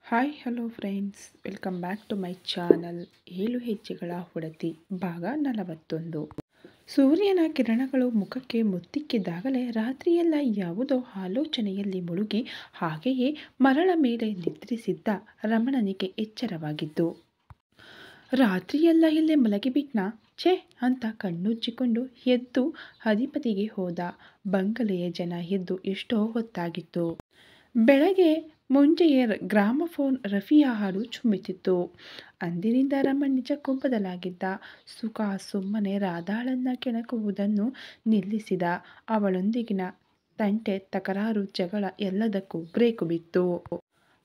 Hi hello friends, welcome back to my channel. 7 ಹೆಜ್ಜೆಗಳ ಹೊಡತಿ ಭಾಗ 41. ಸೂರ್ಯನ ಕಿರಣಗಳು ಮುಖಕ್ಕೆ ಮುತ್ತಿಕ್ಕಿದಾಗಲೇ ರಾತ್ರಿಯೆಲ್ಲ ಯಾವುದೋ ಆಲೋಚನೆಯಲ್ಲಿ ಮುಳುಗಿ ಹಾಗೆಯೇ ಮರಳ ಮೇಲೆ ನಿದ್ರಿಸಿದ್ದ ರಮಣನಿಗೆ ಎಚ್ಚರವಾಗಿತ್ತು. ರಾತ್ರಿಯೆಲ್ಲ ಇಲ್ಲೇ ಮಲಗಿಬಿಟ್ನಾ ಛೇ ಅಂತ ಕಣ್ಣುಜ್ಜಿಕೊಂಡು ಎದ್ದು ಅಧಿಪತಿಗೆ ಹೋದ. ಬಂಗಲೆಯ ಜನ ಎದ್ದು ಎಷ್ಟೋ ಹೊತ್ತಾಗಿತ್ತು. ಬೆಳಗ್ಗೆ ಮುಂಚೆಯೇ ಗ್ರಾಮಫೋನ್ ರಫಿಯ ಹಾಡು ಚುಮ್ಮುತ್ತಿತ್ತು. ಅಂದಿನಿಂದ ರಮಣ್ ನಿಜಕ್ಕೂ ಬದಲಾಗಿದ್ದ. ಸುಮ್ಮನೆ ರಾಧಾಳನ್ನ ಕೆಣಕುವುದನ್ನು ನಿಲ್ಲಿಸಿದ. ಅವಳೊಂದಿಗಿನ ತಂಟೆ, ತಕರಾರು, ಜಗಳ ಎಲ್ಲದಕ್ಕೂ ಬ್ರೇಕು ಬಿತ್ತು.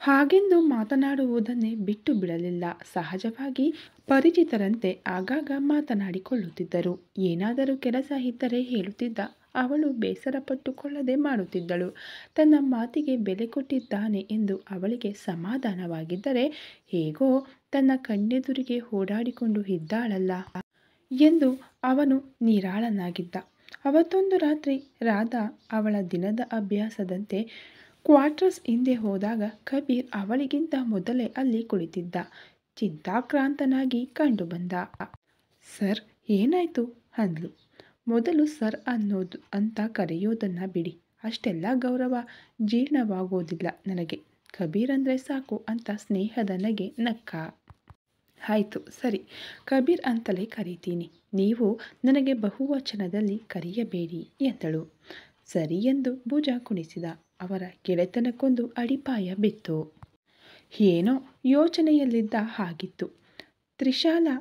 ಹಾಗೆಂದು ಮಾತನಾಡುವುದನ್ನೇ ಬಿಟ್ಟು ಬಿಡಲಿಲ್ಲ. ಸಹಜವಾಗಿ ಪರಿಚಿತರಂತೆ ಆಗಾಗ ಮಾತನಾಡಿಕೊಳ್ಳುತ್ತಿದ್ದರು. ಏನಾದರೂ ಕೆಲಸ ಇದ್ದರೆ ಹೇಳುತ್ತಿದ್ದ. ಅವಳು ಬೇಸರ ಪಟ್ಟುಕೊಳ್ಳದೆ ಮಾಡುತ್ತಿದ್ದಳು. ತನ್ನ ಮಾತಿಗೆ ಬೆಲೆ ಕೊಟ್ಟಿದ್ದಾನೆ ಎಂದು ಅವಳಿಗೆ ಸಮಾಧಾನವಾಗಿದ್ದರೆ, ಹೇಗೋ ತನ್ನ ಕಣ್ಣೆದುರಿಗೆ ಓಡಾಡಿಕೊಂಡು ಇದ್ದಾಳಲ್ಲ ಎಂದು ಅವನು ನಿರಾಳನಾಗಿದ್ದ. ಅವತ್ತೊಂದು ರಾತ್ರಿ ರಾಧಾ ಅವಳ ದಿನದ ಅಭ್ಯಾಸದಂತೆ ಕ್ವಾರ್ಟರ್ಸ್ ಹಿಂದೆ ಹೋದಾಗ ಕಬೀರ್ ಅವಳಿಗಿಂತ ಮೊದಲೇ ಅಲ್ಲಿ ಕುಳಿತಿದ್ದ. ಚಿಂತಾಕ್ರಾಂತನಾಗಿ ಕಂಡು ಬಂದ. ಸರ್, ಏನಾಯ್ತು ಅಂದ್ಲು. ಮೊದಲು ಸರ್ ಅನ್ನೋದು ಅಂತ ಕರೆಯೋದನ್ನ ಬಿಡಿ. ಅಷ್ಟೆಲ್ಲ ಗೌರವ ಜೀರ್ಣವಾಗೋದಿಲ್ಲ ನನಗೆ. ಕಬೀರ್ ಅಂದರೆ ಸಾಕು ಅಂತ ಸ್ನೇಹದ ನಗೆ ನಕ್ಕ. ಆಯ್ತು ಸರಿ, ಕಬೀರ್ ಅಂತಲೇ ಕರೀತೀನಿ. ನೀವು ನನಗೆ ಬಹುವಚನದಲ್ಲಿ ಕರೆಯಬೇಡಿ ಎಂದಳು. ಸರಿ ಎಂದು ಭುಜ ಕುಣಿಸಿದ. ಅವರ ಗೆಳೆತನಕ್ಕೊಂದು ಅಡಿಪಾಯ ಬಿತ್ತು. ಏನೋ ಯೋಚನೆಯಲ್ಲಿದ್ದ ಹಾಗಿತ್ತು. ತ್ರಿಶಾಲಾ,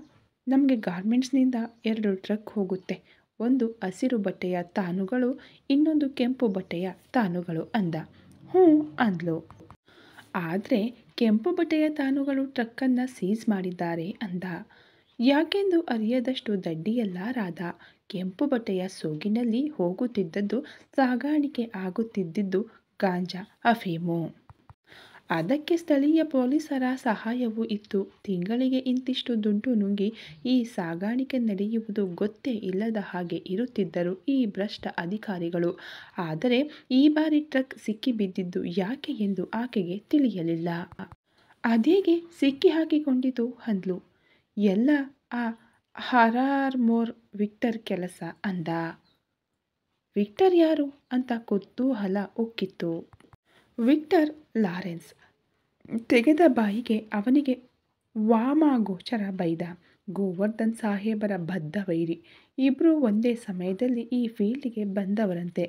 ನಮಗೆ ಗಾರ್ಮೆಂಟ್ಸ್ನಿಂದ 2 ಟ್ರಕ್ ಹೋಗುತ್ತೆ. ಒಂದು ಹಸಿರು ಬಟ್ಟೆಯ ತಾನುಗಳು, ಇನ್ನೊಂದು ಕೆಂಪು ಬಟ್ಟೆಯ ತಾನುಗಳು ಅಂದ. ಹ್ಞೂ ಅಂದ್ಲು. ಆದರೆ ಕೆಂಪು ಬಟ್ಟೆಯ ತಾನುಗಳು ಟ್ರಕ್ಕನ್ನು ಸೀಸ್ ಮಾಡಿದ್ದಾರೆ ಅಂದ. ಯಾಕೆಂದು ಅರಿಯದಷ್ಟು ದಡ್ಡಿಯಲ್ಲ ರಾಧಾ. ಕೆಂಪು ಬಟ್ಟೆಯ ಸೋಗಿನಲ್ಲಿ ಹೋಗುತ್ತಿದ್ದದ್ದು, ಸಾಗಾಣಿಕೆ ಆಗುತ್ತಿದ್ದಿದ್ದು ಗಾಂಜಾ, ಅಫೀಮು. ಅದಕ್ಕೆ ಸ್ಥಳೀಯ ಪೊಲೀಸರ ಸಹಾಯವೂ ಇತ್ತು. ತಿಂಗಳಿಗೆ ಇಂತಿಷ್ಟು ದುಡ್ಡು ನುಂಗಿ ಈ ಸಾಗಾಣಿಕೆ ನಡೆಯುವುದು ಗೊತ್ತೇ ಇಲ್ಲದ ಹಾಗೆ ಇರುತ್ತಿದ್ದರು ಈ ಭ್ರಷ್ಟ ಅಧಿಕಾರಿಗಳು. ಆದರೆ ಈ ಬಾರಿ ಟ್ರಕ್ ಸಿಕ್ಕಿಬಿದ್ದಿದ್ದು ಯಾಕೆ ಎಂದು ಆಕೆಗೆ ತಿಳಿಯಲಿಲ್ಲ. ಅದೇಗೆ ಸಿಕ್ಕಿ ಹಾಕಿಕೊಂಡಿತು ಅಂದ್ಲು. ಎಲ್ಲ ಆ ಹರಾರ್ಮೋರ್ ವಿಕ್ಟರ್ ಕೆಲಸ ಅಂದ. ವಿಕ್ಟರ್ ಯಾರು ಅಂತ ಕುತೂಹಲ ಉಕ್ಕಿತ್ತು. Victor Lawrence. ತೆಗೆದ ಬಾಯಿಗೆ ಅವನಿಗೆ ವಾಮಾಗೋಚರ ಬೈದ. ಗೋವರ್ಧನ್ ಸಾಹೇಬರ ಬದ್ಧ ವೈರಿ. ಇಬ್ಬರೂ ಒಂದೇ ಸಮಯದಲ್ಲಿ ಈ ಫೀಲ್ಡಿಗೆ ಬಂದವರಂತೆ.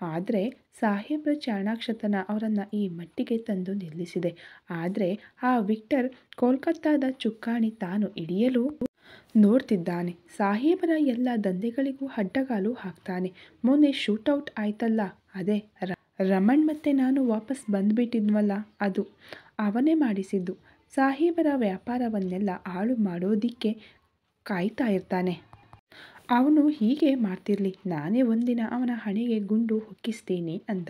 ಆದರೆ ಸಾಹೇಬ್ರ ಚಾಣಾಕ್ಷತನ ಅವರನ್ನು ಈ ಮಟ್ಟಿಗೆ ತಂದು ನಿಲ್ಲಿಸಿದೆ. ಆದರೆ ಆ ವಿಕ್ಟರ್ ಕೋಲ್ಕತ್ತಾದ ಚುಕ್ಕಾಣಿ ತಾನು ಹಿಡಿಯಲು ನೋಡ್ತಿದ್ದಾನೆ. ಸಾಹೇಬರ ಎಲ್ಲ ದಂಧೆಗಳಿಗೂ ಅಡ್ಡಗಾಲು ಹಾಕ್ತಾನೆ. ಮೊನ್ನೆ ಶೂಟೌಟ್ ಆಯ್ತಲ್ಲ, ಅದೇ ರಮಣ್ ಮತ್ತೆ ನಾನು ವಾಪಸ್ ಬಂದ್ಬಿಟ್ಟಿದ್ವಲ್ಲ, ಅದು ಅವನೇ ಮಾಡಿಸಿದ್ದು. ಸಾಹೇಬರ ವ್ಯಾಪಾರವನ್ನೆಲ್ಲ ಹಾಳು ಮಾಡೋದಿಕ್ಕೆ ಕಾಯ್ತಾ ಇರ್ತಾನೆ. ಅವನು ಹೀಗೆ ಮಾಡ್ತಿರ್ಲಿ, ನಾನೇ ಒಂದಿನ ಅವನ ಹಣೆಗೆ ಗುಂಡು ಹೊಕ್ಕಿಸ್ತೀನಿ ಅಂದ.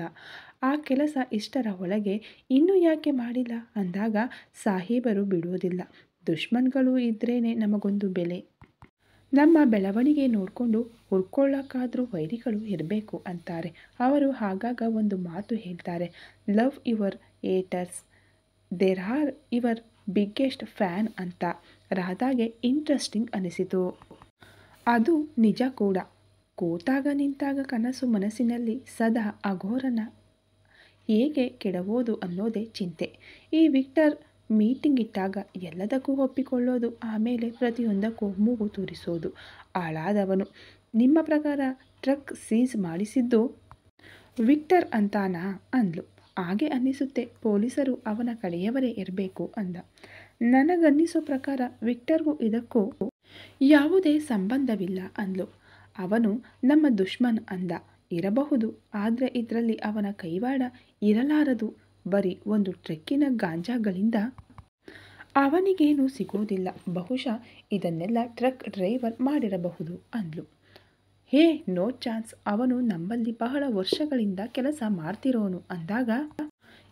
ಆ ಕೆಲಸ ಇಷ್ಟರ ಒಳಗೆ ಇನ್ನೂ ಯಾಕೆ ಮಾಡಿಲ್ಲ ಅಂದಾಗ, ಸಾಹೇಬರು ಬಿಡೋದಿಲ್ಲ. ದುಶ್ಮನ್ಗಳು ಇದ್ರೇನೆ ನಮಗೊಂದು ಬೆಲೆ. ನಮ್ಮ ಬೆಳವಣಿಗೆ ನೋಡಿಕೊಂಡು ಹುರ್ಕೊಳ್ಳೋಕ್ಕಾದ್ರೂ ವೈರಿಗಳು ಇರಬೇಕು ಅಂತಾರೆ. ಅವರು ಆಗಾಗ ಒಂದು ಮಾತು ಹೇಳ್ತಾರೆ, love your haters, there are your biggest fan ಅಂತ. ರಾಧಾಗೆ ಇಂಟ್ರೆಸ್ಟಿಂಗ್ ಅನಿಸಿತು. ಅದು ನಿಜ ಕೂಡ. ಕೂತಾಗ ನಿಂತಾಗ ಕನಸು ಮನಸ್ಸಿನಲ್ಲಿ ಸದಾ ಅಘೋರನ ಹೇಗೆ ಕೆಡವೋದು ಅನ್ನೋದೇ ಚಿಂತೆ. ಈ ವಿಕ್ಟರ್ ಮೀಟಿಂಗ್ ಇಟ್ಟಾಗ ಎಲ್ಲದಕ್ಕೂ ಒಪ್ಪಿಕೊಳ್ಳೋದು, ಆಮೇಲೆ ಪ್ರತಿಯೊಂದಕ್ಕೂ ಮೂಗು ತೂರಿಸೋದು. ಹಾಳಾದವನು. ನಿಮ್ಮ ಪ್ರಕಾರ ಟ್ರಕ್ ಸೀಸ್ ಮಾಡಿಸಿದ್ದು ವಿಕ್ಟರ್ ಅಂತಾನಾ ಅಂದ್ಲು. ಹಾಗೆ ಅನ್ನಿಸುತ್ತೆ. ಪೊಲೀಸರು ಅವನ ಕಡೆಯವರೇ ಇರಬೇಕು ಅಂದ. ನನಗನ್ನಿಸೋ ಪ್ರಕಾರ ವಿಕ್ಟರ್ಗೂ ಇದಕ್ಕೂ ಯಾವುದೇ ಸಂಬಂಧವಿಲ್ಲ ಅಂದ್ಲು. ಅವನು ನಮ್ಮ ದುಶ್ಮನ್ ಅಂದ. ಇರಬಹುದು, ಆದರೆ ಇದರಲ್ಲಿ ಅವನ ಕೈವಾಡ ಇರಲಾರದು. ಬರೀ ಒಂದು ಟ್ರಕ್ಕಿನ ಗಾಂಜಾಗಳಿಂದ ಅವನಿಗೇನು ಸಿಗೋದಿಲ್ಲ. ಬಹುಶಃ ಇದನ್ನೆಲ್ಲ ಟ್ರಕ್ ಡ್ರೈವರ್ ಮಾಡಿರಬಹುದು ಅಂದ್ಲು. ಹೇ, ನೋ ಚಾನ್ಸ್. ಅವನು ನಮ್ಮಲ್ಲಿ ಬಹಳ ವರ್ಷಗಳಿಂದ ಕೆಲಸ ಮಾಡ್ತಿರೋನು ಅಂದಾಗ,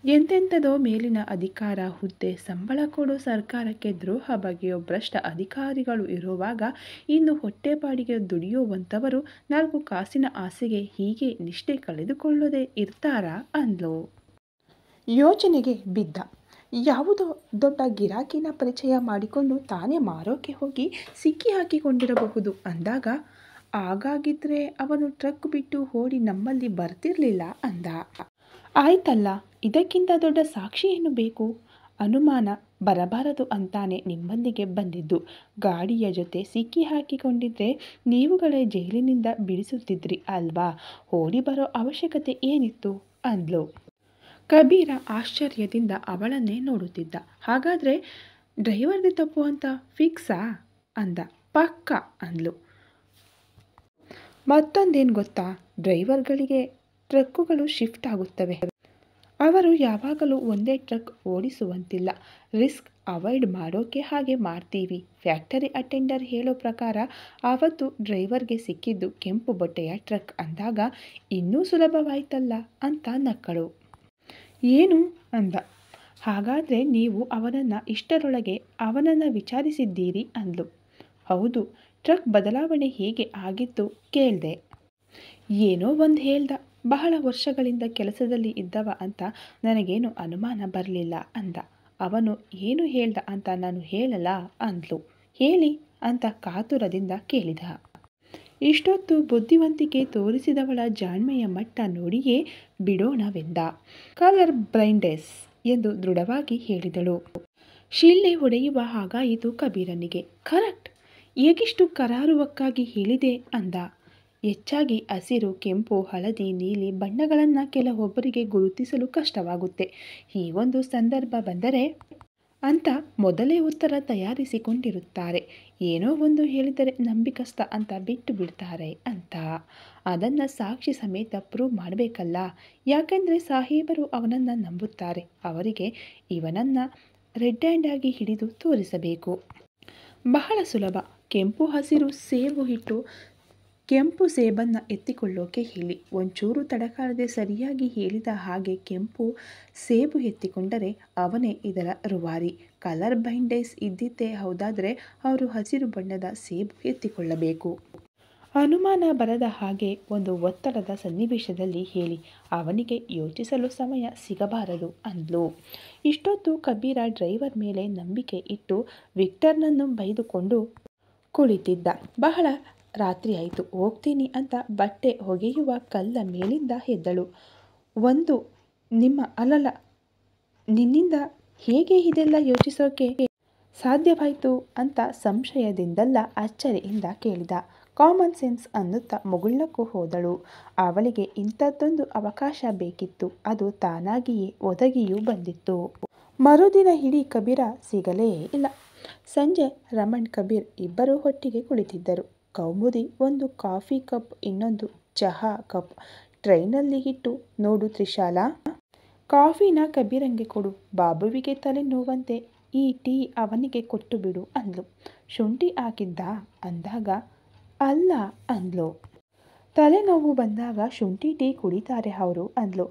ಎಂತೆಂಥದೋ ಮೇಲಿನ ಅಧಿಕಾರ, ಹುದ್ದೆ, ಸಂಬಳ ಕೊಡೋ ಸರ್ಕಾರಕ್ಕೆ ದ್ರೋಹ ಬಗೆಯೋ ಭ್ರಷ್ಟ ಅಧಿಕಾರಿಗಳು ಇರುವಾಗ ಇನ್ನು ಹೊಟ್ಟೆಪಾಡಿಗೆ ದುಡಿಯೋವಂಥವರು 4 ಕಾಸಿನ ಆಸೆಗೆ ಹೀಗೆ ನಿಷ್ಠೆ ಕಳೆದುಕೊಳ್ಳದೆ ಇರ್ತಾರಾ ಅಂದ್ಲು. ಯೋಚನೆಗೆ ಬಿದ್ದ. ಯಾವುದೋ ದೊಡ್ಡ ಗಿರಾಕಿನ ಪರಿಚಯ ಮಾಡಿಕೊಂಡು ತಾನೇ ಮಾರೋಕೆ ಹೋಗಿ ಸಿಕ್ಕಿ ಹಾಕಿಕೊಂಡಿರಬಹುದು ಅಂದಾಗ, ಹಾಗಾಗಿದ್ರೆ ಅವನು ಟ್ರಕ್ ಬಿಟ್ಟು ಓಡಿ ನಮ್ಮಲ್ಲಿ ಬರ್ತಿರ್ಲಿಲ್ಲ ಅಂದ. ಆಯ್ತಲ್ಲ, ಇದಕ್ಕಿಂತ ದೊಡ್ಡ ಸಾಕ್ಷಿ ಏನು ಬೇಕು? ಅನುಮಾನ ಬರಬಾರದು ಅಂತಾನೆ ನಿಮ್ಮಲ್ಲಿಗೆ ಬಂದಿದ್ದು. ಗಾಡಿಯ ಜೊತೆ ಸಿಕ್ಕಿ ಹಾಕಿಕೊಂಡಿದ್ರೆ ನೀವುಗಳೇ ಜೈಲಿನಿಂದ ಬಿಡಿಸುತ್ತಿದ್ರಿ ಅಲ್ವಾ? ಓಡಿ ಬರೋ ಅವಶ್ಯಕತೆ ಏನಿತ್ತು ಅಂದ್ಲು. ಕಬೀರ ಆಶ್ಚರ್ಯದಿಂದ ಅವಳನ್ನೇ ನೋಡುತ್ತಿದ್ದ. ಹಾಗಾದ್ರೆ ಡ್ರೈವರ್ದೇ ತಪ್ಪು ಅಂತ ಫಿಕ್ಸಾ ಅಂದ. ಪಕ್ಕ ಅಂದ್ಲು. ಮತ್ತೊಂದೇನು ಗೊತ್ತಾ, ಡ್ರೈವರ್ಗಳಿಗೆ ಟ್ರಕ್ಕುಗಳು ಶಿಫ್ಟ್ ಆಗುತ್ತವೆ. ಅವರು ಯಾವಾಗಲೂ ಒಂದೇ ಟ್ರಕ್ ಓಡಿಸುವಂತಿಲ್ಲ. ರಿಸ್ಕ್ ಅವಾಯ್ಡ್ ಮಾಡೋಕೆ ಹಾಗೆ ಮಾಡ್ತೀವಿ. ಫ್ಯಾಕ್ಟರಿ ಅಟೆಂಡರ್ ಹೇಳೋ ಪ್ರಕಾರ ಆವತ್ತು ಡ್ರೈವರ್ಗೆ ಸಿಕ್ಕಿದ್ದು ಕೆಂಪು ಬಟ್ಟೆಯ ಟ್ರಕ್ ಅಂದಾಗ ಇನ್ನೂ ಸುಲಭವಾಯ್ತಲ್ಲ ಅಂತ ನಕ್ಕಳು. ಏನು ಅಂದ. ಹಾಗಾದರೆ ನೀವು ಅವನನ್ನು ಇಷ್ಟರೊಳಗೆ ಅವನನ್ನು ವಿಚಾರಿಸಿದ್ದೀರಿ ಅಂದ್ಲು. ಹೌದು, ಟ್ರಕ್ ಬದಲಾವಣೆ ಹೇಗೆ ಆಗಿತ್ತು ಕೇಳಿದೆ. ಏನೋ ಒಂದು ಹೇಳ್ದ. ಬಹಳ ವರ್ಷಗಳಿಂದ ಕೆಲಸದಲ್ಲಿ ಇದ್ದವ ಅಂತ ನನಗೇನು ಅನುಮಾನ ಬರಲಿಲ್ಲ ಅಂದ. ಅವನು ಏನು ಹೇಳ್ದ ಅಂತ ನಾನು ಹೇಳಲ್ಲ ಅಂದ್ಲು. ಹೇಳಿ ಅಂತ ಕಾತುರದಿಂದ ಕೇಳಿದ. ಇಷ್ಟೊತ್ತು ಬುದ್ಧಿವಂತಿಕೆ ತೋರಿಸಿದವಳ ಜಾಣ್ಮೆಯ ಮಟ್ಟ ನೋಡಿಯೇ ಬಿಡೋಣವೆಂದ. ಕಲರ್ ಬ್ಲೈಂಡ್ನೆಸ್ ಎಂದು ದೃಢವಾಗಿ ಹೇಳಿದಳು. ಶಿಳ್ಳೆ ಹೊಡೆಯುವ ಹಾಗಾಯಿತು ಕಬೀರನಿಗೆ. ಕರೆಕ್ಟ್, ಹೇಗಿಷ್ಟು ಕರಾರುವಕ್ಕಾಗಿ ಹೇಳಿದೆ ಅಂದ. ಹೆಚ್ಚಾಗಿ ಹಸಿರು, ಕೆಂಪು, ಹಳದಿ, ನೀಲಿ ಬಣ್ಣಗಳನ್ನು ಕೆಲವೊಬ್ಬರಿಗೆ ಗುರುತಿಸಲು ಕಷ್ಟವಾಗುತ್ತೆ. ಈ ಒಂದು ಸಂದರ್ಭ ಬಂದರೆ ಅಂತ ಮೊದಲೇ ಉತ್ತರ ತಯಾರಿಸಿಕೊಂಡಿರುತ್ತಾರೆ. ಏನೋ ಒಂದು ಹೇಳಿದರೆ ನಂಬಿಕಸ್ಥ ಅಂತ ಬಿಟ್ಟು ಬಿಡ್ತಾರೆ ಅಂತ. ಅದನ್ನು ಸಾಕ್ಷಿ ಸಮೇತ ಪ್ರೂವ್ ಮಾಡಬೇಕಲ್ಲ. ಯಾಕೆಂದರೆ ಸಾಹೇಬರು ಅವನನ್ನು ನಂಬುತ್ತಾರೆ. ಅವರಿಗೆ ಇವನನ್ನು ರೆಡ್ ಹ್ಯಾಂಡ್ ಆಗಿ ಹಿಡಿದು ತೋರಿಸಬೇಕು. ಬಹಳ ಸುಲಭ. ಕೆಂಪು ಹಸಿರು ಸೇಬು ಇಟ್ಟು ಕೆಂಪು ಸೇಬನ್ನು ಎತ್ತಿಕೊಳ್ಳೋಕೆ ಹೇಳಿ. ಒಂಚೂರು ತಡಕಾರದೆ ಸರಿಯಾಗಿ ಹೇಳಿದ ಹಾಗೆ ಕೆಂಪು ಸೇಬು ಎತ್ತಿಕೊಂಡರೆ ಅವನೇ ಇದರ ರೂವಾರಿ. ಕಲರ್ ಬ್ಲೈಂಡ್ನೆಸ್ ಇದ್ದಿದ್ದೇ ಹೌದಾದರೆ ಅವರು ಹಸಿರು ಬಣ್ಣದ ಸೇಬು ಎತ್ತಿಕೊಳ್ಳಬೇಕು. ಅನುಮಾನ ಬರದ ಹಾಗೆ ಒಂದು ಒತ್ತಡದ ಸನ್ನಿವೇಶದಲ್ಲಿ ಹೇಳಿ. ಅವನಿಗೆ ಯೋಚಿಸಲು ಸಮಯ ಸಿಗಬಾರದು ಅಂದ್ಲು. ಇಷ್ಟೊತ್ತು ಕಬೀರ ಡ್ರೈವರ್ ಮೇಲೆ ನಂಬಿಕೆ ಇಟ್ಟು ವಿಕ್ಟರ್ನನ್ನು ಬೈದುಕೊಂಡು ಕುಳಿತಿದ್ದ. ಬಹಳ ರಾತ್ರಿ ಆಯಿತು, ಹೋಗ್ತೀನಿ ಅಂತ ಬಟ್ಟೆ ಒಗೆಯುವ ಕಲ್ಲ ಮೇಲಿಂದ ಎದ್ದಳು. ಒಂದು ನಿನ್ನಿಂದ ಹೇಗೆ ಇದೆಲ್ಲ ಯೋಚಿಸೋಕೆ ಸಾಧ್ಯವಾಯಿತು ಅಂತ ಸಂಶಯದಿಂದಲ್ಲ ಅಚ್ಚರಿಯಿಂದ ಕೇಳಿದ. ಕಾಮನ್ ಸೆನ್ಸ್ ಅನ್ನುತ್ತಾ ಮುಗುಳ್ನಕ್ಕೂ ಹೋದಳು. ಅವಳಿಗೆ ಇಂಥದ್ದೊಂದು ಅವಕಾಶ ಬೇಕಿತ್ತು. ಅದು ತಾನಾಗಿಯೇ ಒದಗಿಯೂ ಬಂದಿತ್ತು. ಮರುದಿನ ಇಡೀ ಕಬೀರ ಸಿಗಲೇ ಇಲ್ಲ. ಸಂಜೆ ರಮಣ್ ಕಬೀರ್ ಇಬ್ಬರೂ ಒಟ್ಟಿಗೆ ಕುಳಿತಿದ್ದರು. ಕೌಮುದಿ ಒಂದು ಕಾಫಿ ಕಪ್, ಇನ್ನೊಂದು ಚಹಾ ಕಪ್ ಟ್ರೈನಲ್ಲಿ ಇಟ್ಟು, ನೋಡು ತ್ರಿಶಾಲಾ, ಕಾಫಿನ ಕಬೀರಂಗೆ ಕೊಡು. ಬಾಬುವಿಗೆ ತಲೆ ನೋವಂತೆ, ಈ ಟೀ ಅವನಿಗೆ ಕೊಟ್ಟು ಬಿಡು ಅಂದ್ಲು. ಶುಂಠಿ ಹಾಕಿದ್ದ ಅಂದಾಗ ಅಲ್ಲ ಅಂದ್ಲು. ತಲೆನೋವು ಬಂದಾಗ ಶುಂಠಿ ಟೀ ಕುಡಿತಾರೆ ಅವರು ಅಂದ್ಲು.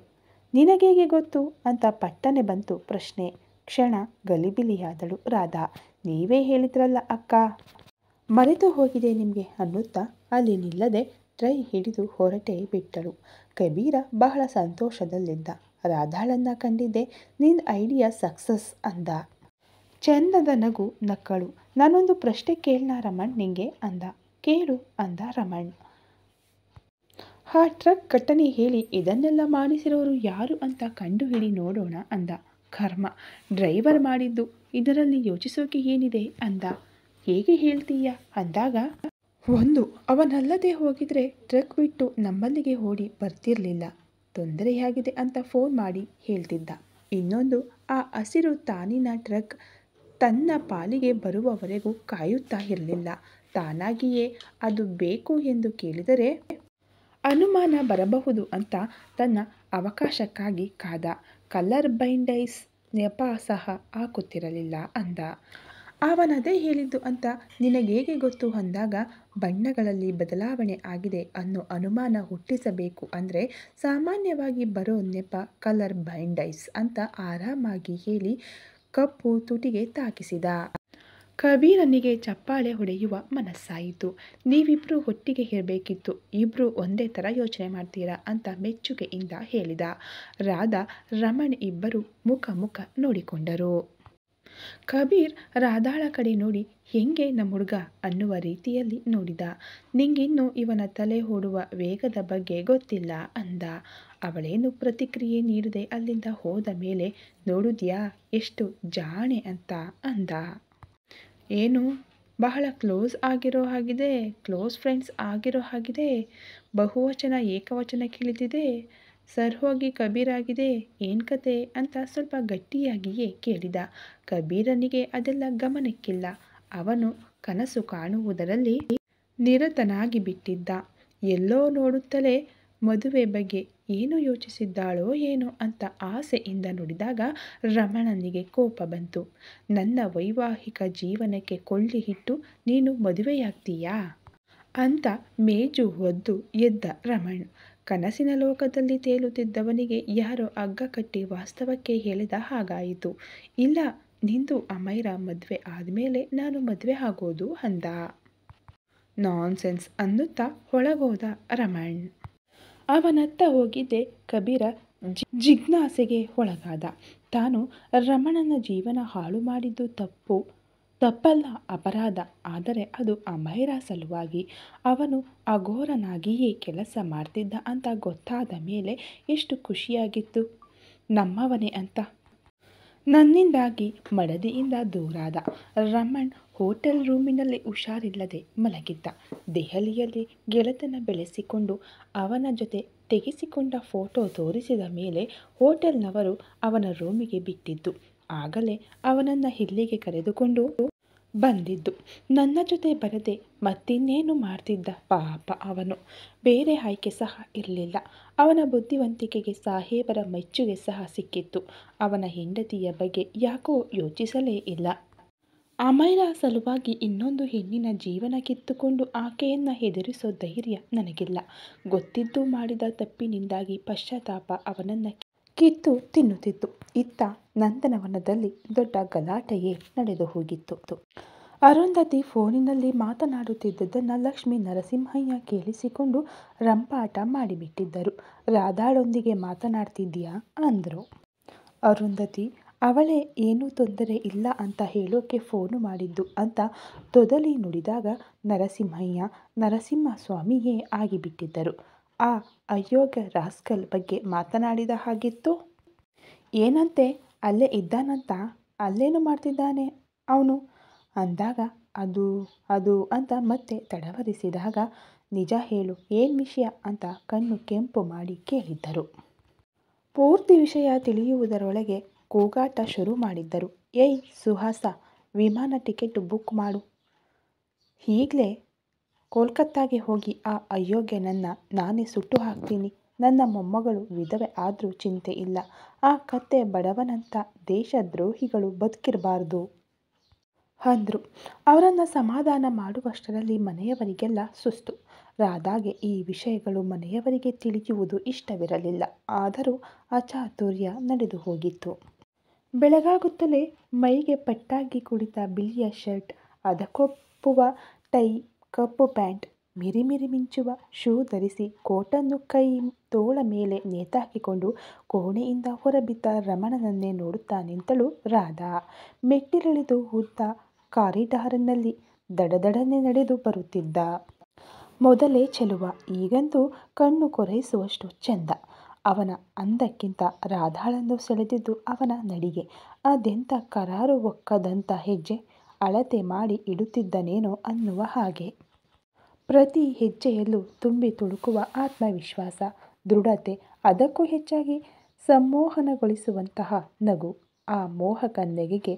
ನಿನಗೇಗೆ ಗೊತ್ತು ಅಂತ ಪಟ್ಟನೆ ಬಂತು ಪ್ರಶ್ನೆ. ಕ್ಷಣ ಗಲಿಬಿಲಿಯಾದಳು ರಾಧಾ. ನೀವೇ ಹೇಳಿದ್ರಲ್ಲ ಅಕ್ಕ, ಮರೆತು ಹೋಗಿದೆ ನಿಮಗೆ ಅನ್ನುತ್ತಾ ಅಲ್ಲಿ ನಿಲ್ಲದೆ ಟ್ರೈ ಹಿಡಿದು ಹೊರಟೇ ಬಿಟ್ಟಳು. ಕಬೀರ ಬಹಳ ಸಂತೋಷದಲ್ಲಿದ್ದ. ರಾಧಾಳನ್ನ ಕಂಡಿದ್ದೆ ನಿನ್ನ ಐಡಿಯಾ ಸಕ್ಸಸ್ ಅಂದ. ಚಂದದ ನಗು ನಕ್ಕಳು. ನಾನೊಂದು ಪ್ರಶ್ನೆ ಕೇಳೋಣ ರಮಣ್ ನಿಂಗೆ ಅಂದ. ಕೇಳು ಅಂದ ರಮಣ್. ಆ ಟ್ರಕ್ ಘಟನೆ ಹೇಳಿ ಇದನ್ನೆಲ್ಲ ಮಾಡಿಸಿರೋರು ಯಾರು ಅಂತ ಕಂಡುಹಿಡಿ ನೋಡೋಣ ಅಂದ. ಕರ್ಮ, ಡ್ರೈವರ್ ಮಾಡಿದ್ದು, ಇದರಲ್ಲಿ ಯೋಚಿಸೋಕೆ ಏನಿದೆ ಅಂದ. ಹೇಗೆ ಹೇಳ್ತೀಯ ಅಂದಾಗ, ಒಂದು, ಅವನಲ್ಲದೆ ಹೋಗಿದ್ರೆ ಟ್ರಕ್ ಬಿಟ್ಟು ನಮ್ಮಲ್ಲಿಗೆ ಓಡಿ ಬರ್ತಿರ್ಲಿಲ್ಲ. ತೊಂದರೆಯಾಗಿದೆ ಅಂತ ಫೋನ್ ಮಾಡಿ ಹೇಳ್ತಿದ್ದ. ಇನ್ನೊಂದು, ಆ ಹಸಿರು ತಾನಿನ ಟ್ರಕ್ ತನ್ನ ಪಾಲಿಗೆ ಬರುವವರೆಗೂ ಕಾಯುತ್ತಾ ಇರಲಿಲ್ಲ. ತಾನಾಗಿಯೇ ಅದು ಬೇಕು ಎಂದು ಕೇಳಿದರೆ ಅನುಮಾನ ಬರಬಹುದು ಅಂತ ತನ್ನ ಅವಕಾಶಕ್ಕಾಗಿ ಕಾದ. ಕಲರ್ ಬ್ಲೈಂಡ್ನೆಸ್ ನೆಪ ಸಹ ಹಾಕುತ್ತಿರಲಿಲ್ಲ ಅಂದ. ಅವನದೇ ಹೇಳಿದ್ದು ಅಂತ ನಿನಗೇಗೆ ಗೊತ್ತು ಅಂದಾಗ, ಬಣ್ಣಗಳಲ್ಲಿ ಬದಲಾವಣೆ ಆಗಿದೆ ಅನ್ನೋ ಅನುಮಾನ ಹುಟ್ಟಿಸಬೇಕು ಅಂದರೆ ಸಾಮಾನ್ಯವಾಗಿ ಬರೋ ನೆಪ ಕಲರ್ ಬ್ಲೈಂಡ್ನೆಸ್ ಅಂತ ಆರಾಮಾಗಿ ಹೇಳಿ ಕಪ್ಪು ತುಟಿಗೆ ತಾಕಿಸಿದ. ಕಬೀರನಿಗೆ ಚಪ್ಪಾಳೆ ಹೊಡೆಯುವ ಮನಸ್ಸಾಯಿತು. ನೀವಿಬ್ರು ಒಟ್ಟಿಗೆ ಇರಬೇಕಿತ್ತು, ಇಬ್ರು ಒಂದೇ ಥರ ಯೋಚನೆ ಮಾಡ್ತೀರಾ ಅಂತ ಮೆಚ್ಚುಗೆಯಿಂದ ಹೇಳಿದ. ರಾಧಾ ರಮಣ್ ಇಬ್ಬರು ಮುಖ ನೋಡಿಕೊಂಡರು. ಕಬೀರ್ ರಾಧಾಳ ಕಡೆ ನೋಡಿ ಹೆಂಗೆ ನಮ್ಮ ಹುಡುಗ ಅನ್ನುವ ರೀತಿಯಲ್ಲಿ ನೋಡಿದ. ನಿಂಗಿನ್ನೂ ಇವನ ತಲೆ ಓಡುವ ವೇಗದ ಬಗ್ಗೆ ಗೊತ್ತಿಲ್ಲ ಅಂದ. ಅವಳೇನು ಪ್ರತಿಕ್ರಿಯೆ ನೀಡದೆ ಅಲ್ಲಿಂದ ಹೋದ ಮೇಲೆ ನೋಡಿದ್ಯಾ ಎಷ್ಟು ಜಾಣೆ ಅಂತ ಅಂದ. ಏನು ಬಹಳ ಕ್ಲೋಸ್ ಆಗಿರೋ ಹಾಗಿದೆ, ಕ್ಲೋಸ್ ಫ್ರೆಂಡ್ಸ್ ಆಗಿರೋ ಹಾಗಿದೆ, ಬಹುವಚನ ಏಕವಚನಕ್ಕೆ ಇಳಿದಿದೆ, ಸರ್ ಹೋಗಿ ಕಬೀರ್ ಆಗಿದೆ, ಏನು ಕತೆ ಅಂತ ಸ್ವಲ್ಪ ಗಟ್ಟಿಯಾಗಿಯೇ ಕೇಳಿದ. ಕಬೀರನಿಗೆ ಅದೆಲ್ಲ ಗಮನಕ್ಕಿಲ್ಲ. ಅವನು ಕನಸು ಕಾಣುವುದರಲ್ಲಿ ನಿರತನಾಗಿ ಬಿಟ್ಟಿದ್ದ. ಎಲ್ಲೋ ನೋಡುತ್ತಲೇ ಮದುವೆ ಬಗ್ಗೆ ಏನು ಯೋಚಿಸಿದ್ದಾಳೋ ಏನೋ ಅಂತ ಆಸೆಯಿಂದ ನೋಡಿದಾಗ ರಮಣನಿಗೆ ಕೋಪ ಬಂತು. ನನ್ನ ವೈವಾಹಿಕ ಜೀವನಕ್ಕೆ ಕೊಳ್ಳಿ ಇಟ್ಟು ನೀನು ಮದುವೆಯಾಗ್ತೀಯಾ ಅಂತ ಮೇಜು ಒದ್ದು ಎದ್ದ ರಮಣ್. ಕನಸಿನ ಲೋಕದಲ್ಲಿ ತೇಲುತ್ತಿದ್ದವನಿಗೆ ಯಾರೋ ಹಗ್ಗ ಕಟ್ಟಿ ವಾಸ್ತವಕ್ಕೆ ಎಳೆದ ಹಾಗಾಯಿತು. ಇಲ್ಲ, ನಿಂದು ಅಮೈರಾ ಮದುವೆ ಆದಮೇಲೆ ನಾನು ಮದುವೆ ಆಗೋದು ಅಂದ. ನಾನ್ಸೆನ್ಸ್ ಅನ್ನುತ್ತಾ ಒಳಗೋದ ರಮಣ್. ಅವನತ್ತ ಹೋಗಿದ್ದೆ ಕಬೀರ ಜಿಜ್ಞಾಸೆಗೆ ಒಳಗಾದ. ತಾನು ರಮಣನ ಜೀವನ ಹಾಳು ಮಾಡಿದ್ದು ತಪ್ಪಲ್ಲ, ಅಪರಾಧ. ಆದರೆ ಅದು ಅಮೈರಾ ಸಲುವಾಗಿ ಅವನು ಅಘೋರನಾಗಿಯೇ ಕೆಲಸ ಮಾಡ್ತಿದ್ದ ಅಂತ ಗೊತ್ತಾದ ಮೇಲೆ ಎಷ್ಟು ಖುಷಿಯಾಗಿತ್ತು. ನಮ್ಮವನೇ ಅಂತ. ನನ್ನಿಂದಾಗಿ ಮಡದಿಯಿಂದ ದೂರಾದ. ರಮಣ್ ಹೋಟೆಲ್ ರೂಮಿನಲ್ಲಿ ಹುಷಾರಿಲ್ಲದೆ ಮಲಗಿದ್ದ. ದೆಹಲಿಯಲ್ಲಿ ಗೆಳೆತನ ಬೆಳೆಸಿಕೊಂಡು ಅವನ ಜೊತೆ ತೆಗೆಸಿಕೊಂಡ ಫೋಟೋ ತೋರಿಸಿದ ಮೇಲೆ ಹೋಟೆಲ್ನವರು ಅವನ ರೂಮಿಗೆ ಬಿಟ್ಟಿದ್ದು. ಆಗಲೇ ಅವನನ್ನು ಇಲ್ಲಿಗೆ ಕರೆದುಕೊಂಡು ಬಂದಿದ್ದು. ನನ್ನ ಜೊತೆ ಬರದೆ ಮತ್ತಿನ್ನೇನು ಮಾಡ್ತಿದ್ದ ಪಾಪ ಅವನು. ಬೇರೆ ಆಯ್ಕೆ ಸಹ ಇರಲಿಲ್ಲ. ಅವನ ಬುದ್ಧಿವಂತಿಕೆಗೆ ಸಾಹೇಬರ ಮೆಚ್ಚುಗೆ ಸಹ ಸಿಕ್ಕಿತ್ತು. ಅವನ ಹೆಂಡತಿಯ ಬಗ್ಗೆ ಯಾಕೋ ಯೋಚಿಸಲೇ ಇಲ್ಲ. ಅಮೈರಾ ಸಲುವಾಗಿ ಇನ್ನೊಂದು ಹೆಣ್ಣಿನ ಜೀವನ ಕಿತ್ತುಕೊಂಡು ಆಕೆಯನ್ನು ಎದುರಿಸೋ ಧೈರ್ಯ ನನಗಿಲ್ಲ. ಗೊತ್ತಿದ್ದು ಮಾಡಿದ ತಪ್ಪಿನಿಂದಾಗಿ ಪಶ್ಚಾತ್ತಾಪ ಅವನನ್ನು ಕಿತ್ತು ತಿನ್ನುತ್ತಿತ್ತು. ಇತ್ತ ನಂದನವನದಲ್ಲಿ ದೊಡ್ಡ ಗಲಾಟೆಯೇ ನಡೆದು ಹೋಗಿತ್ತು. ಅರುಂಧತಿ ಫೋನಿನಲ್ಲಿ ಮಾತನಾಡುತ್ತಿದ್ದುದನ್ನು ಲಕ್ಷ್ಮೀ ನರಸಿಂಹಯ್ಯ ಕೇಳಿಸಿಕೊಂಡು ರಂಪಾಟ ಮಾಡಿಬಿಟ್ಟಿದ್ದರು. ರಾಧಾಳೊಂದಿಗೆ ಮಾತನಾಡ್ತಿದ್ದೀಯಾ ಅಂದರು. ಅರುಂಧತಿ ಅವಳೇ ಏನೂ ತೊಂದರೆ ಇಲ್ಲ ಅಂತ ಹೇಳೋಕೆ ಫೋನು ಮಾಡಿದ್ದು ಅಂತ ತೊದಲಿ ನುಡಿದಾಗ ನರಸಿಂಹಸ್ವಾಮಿಯೇ ಆಗಿಬಿಟ್ಟಿದ್ದರು. ಆ ಅಯೋಗ್ಯ ರಾಸ್ಕಲ್ ಬಗ್ಗೆ ಮಾತನಾಡಿದ ಹಾಗಿತ್ತು. ಏನಂತೆ, ಅಲ್ಲೇ ಇದ್ದಾನಂತ? ಅಲ್ಲೇನು ಮಾಡ್ತಿದ್ದಾನೆ ಅವನು ಅಂದಾಗ ಅದು ಅಂತ ಮತ್ತೆ ತಡವರಿಸಿದಾಗ ನಿಜ ಹೇಳು, ಏನು ವಿಷಯ ಅಂತ ಕಣ್ಣು ಕೆಂಪು ಮಾಡಿ ಕೇಳಿದ್ದರು. ಪೂರ್ತಿ ವಿಷಯ ತಿಳಿಯುವುದರೊಳಗೆ ಕೂಗಾಟ ಶುರು ಮಾಡಿದ್ದರು. ಏಯ್ ಸುಹಾಸ, ವಿಮಾನ ಟಿಕೆಟ್ ಬುಕ್ ಮಾಡು. ಈಗಲೇ ಕೋಲ್ಕತ್ತಾಗೆ ಹೋಗಿ ಆ ಅಯೋಗ್ಯನನ್ನು ನಾನೇ ಸುಟ್ಟು ಹಾಕ್ತೀನಿ. ನನ್ನ ಮೊಮ್ಮಗಳು ವಿಧವೆ ಆದರೂ ಚಿಂತೆ ಇಲ್ಲ. ಆ ಕತ್ತೆ ಬಡವನಂಥ ದೇಶದ್ರೋಹಿಗಳು ಬದುಕಿರಬಾರ್ದು ಅಂದರು. ಅವರನ್ನು ಸಮಾಧಾನ ಮಾಡುವಷ್ಟರಲ್ಲಿ ಮನೆಯವರಿಗೆಲ್ಲ ಸುಸ್ತು. ರಾಧಾಗೆ ಈ ವಿಷಯಗಳು ಮನೆಯವರಿಗೆ ತಿಳಿಯುವುದು ಇಷ್ಟವಿರಲಿಲ್ಲ. ಆದರೂ ಅಚಾತುರ್ಯ ನಡೆದು ಹೋಗಿತ್ತು. ಬೆಳಗಾಗುತ್ತಲೇ ಮೈಗೆ ಪಟ್ಟಾಗಿ ಕುಳಿತ ಬಿಳಿಯ ಶರ್ಟ್, ಅದಕ್ಕೊಪ್ಪುವ ಟೈ, ಕಪ್ಪು ಪ್ಯಾಂಟ್, ಮಿರಿಮಿರಿ ಮಿಂಚುವ ಶೂ ಧರಿಸಿ ಕೋಟನ್ನು ಕೈ ತೋಳ ಮೇಲೆ ನೇತಾಕಿಕೊಂಡು ಕೋಣೆಯಿಂದ ಹೊರಬಿದ್ದ ರಮಣನನ್ನೇ ನೋಡುತ್ತಾ ನಿಂತಳು ರಾಧಾ. ಮೆಟ್ಟಿಲಿಳಿದು ಉದ್ದ ಕಾರಿಡಾರಿನಲ್ಲಿ ದಡದಡನೆ ನಡೆದು ಬರುತ್ತಿದ್ದ. ಮೊದಲೇ ಚೆಲುವ, ಈಗಂತೂ ಕಣ್ಣು ಕೊರೈಸುವಷ್ಟು ಚೆಂದ. ಅವನ ಅಂದಕ್ಕಿಂತ ರಾಧಾಳನ್ನು ಸೆಳೆದಿದ್ದು ಅವನ ನಡಿಗೆ. ಅದೆಂಥ ಕರಾರು ಒಕ್ಕದಂಥ ಹೆಜ್ಜೆ, ಅಳತೆ ಮಾಡಿ ಇಡುತ್ತಿದ್ದನೇನೋ ಅನ್ನುವ ಹಾಗೆ. ಪ್ರತಿ ಹೆಜ್ಜೆಯಲ್ಲೂ ತುಂಬಿ ತುಳುಕುವ ಆತ್ಮವಿಶ್ವಾಸ, ದೃಢತೆ, ಅದಕ್ಕೂ ಹೆಚ್ಚಾಗಿ ಸಂಮೋಹನಗೊಳಿಸುವಂತಹ ನಗು. ಆ ಮೋಹಕ ನಗೆಗೆ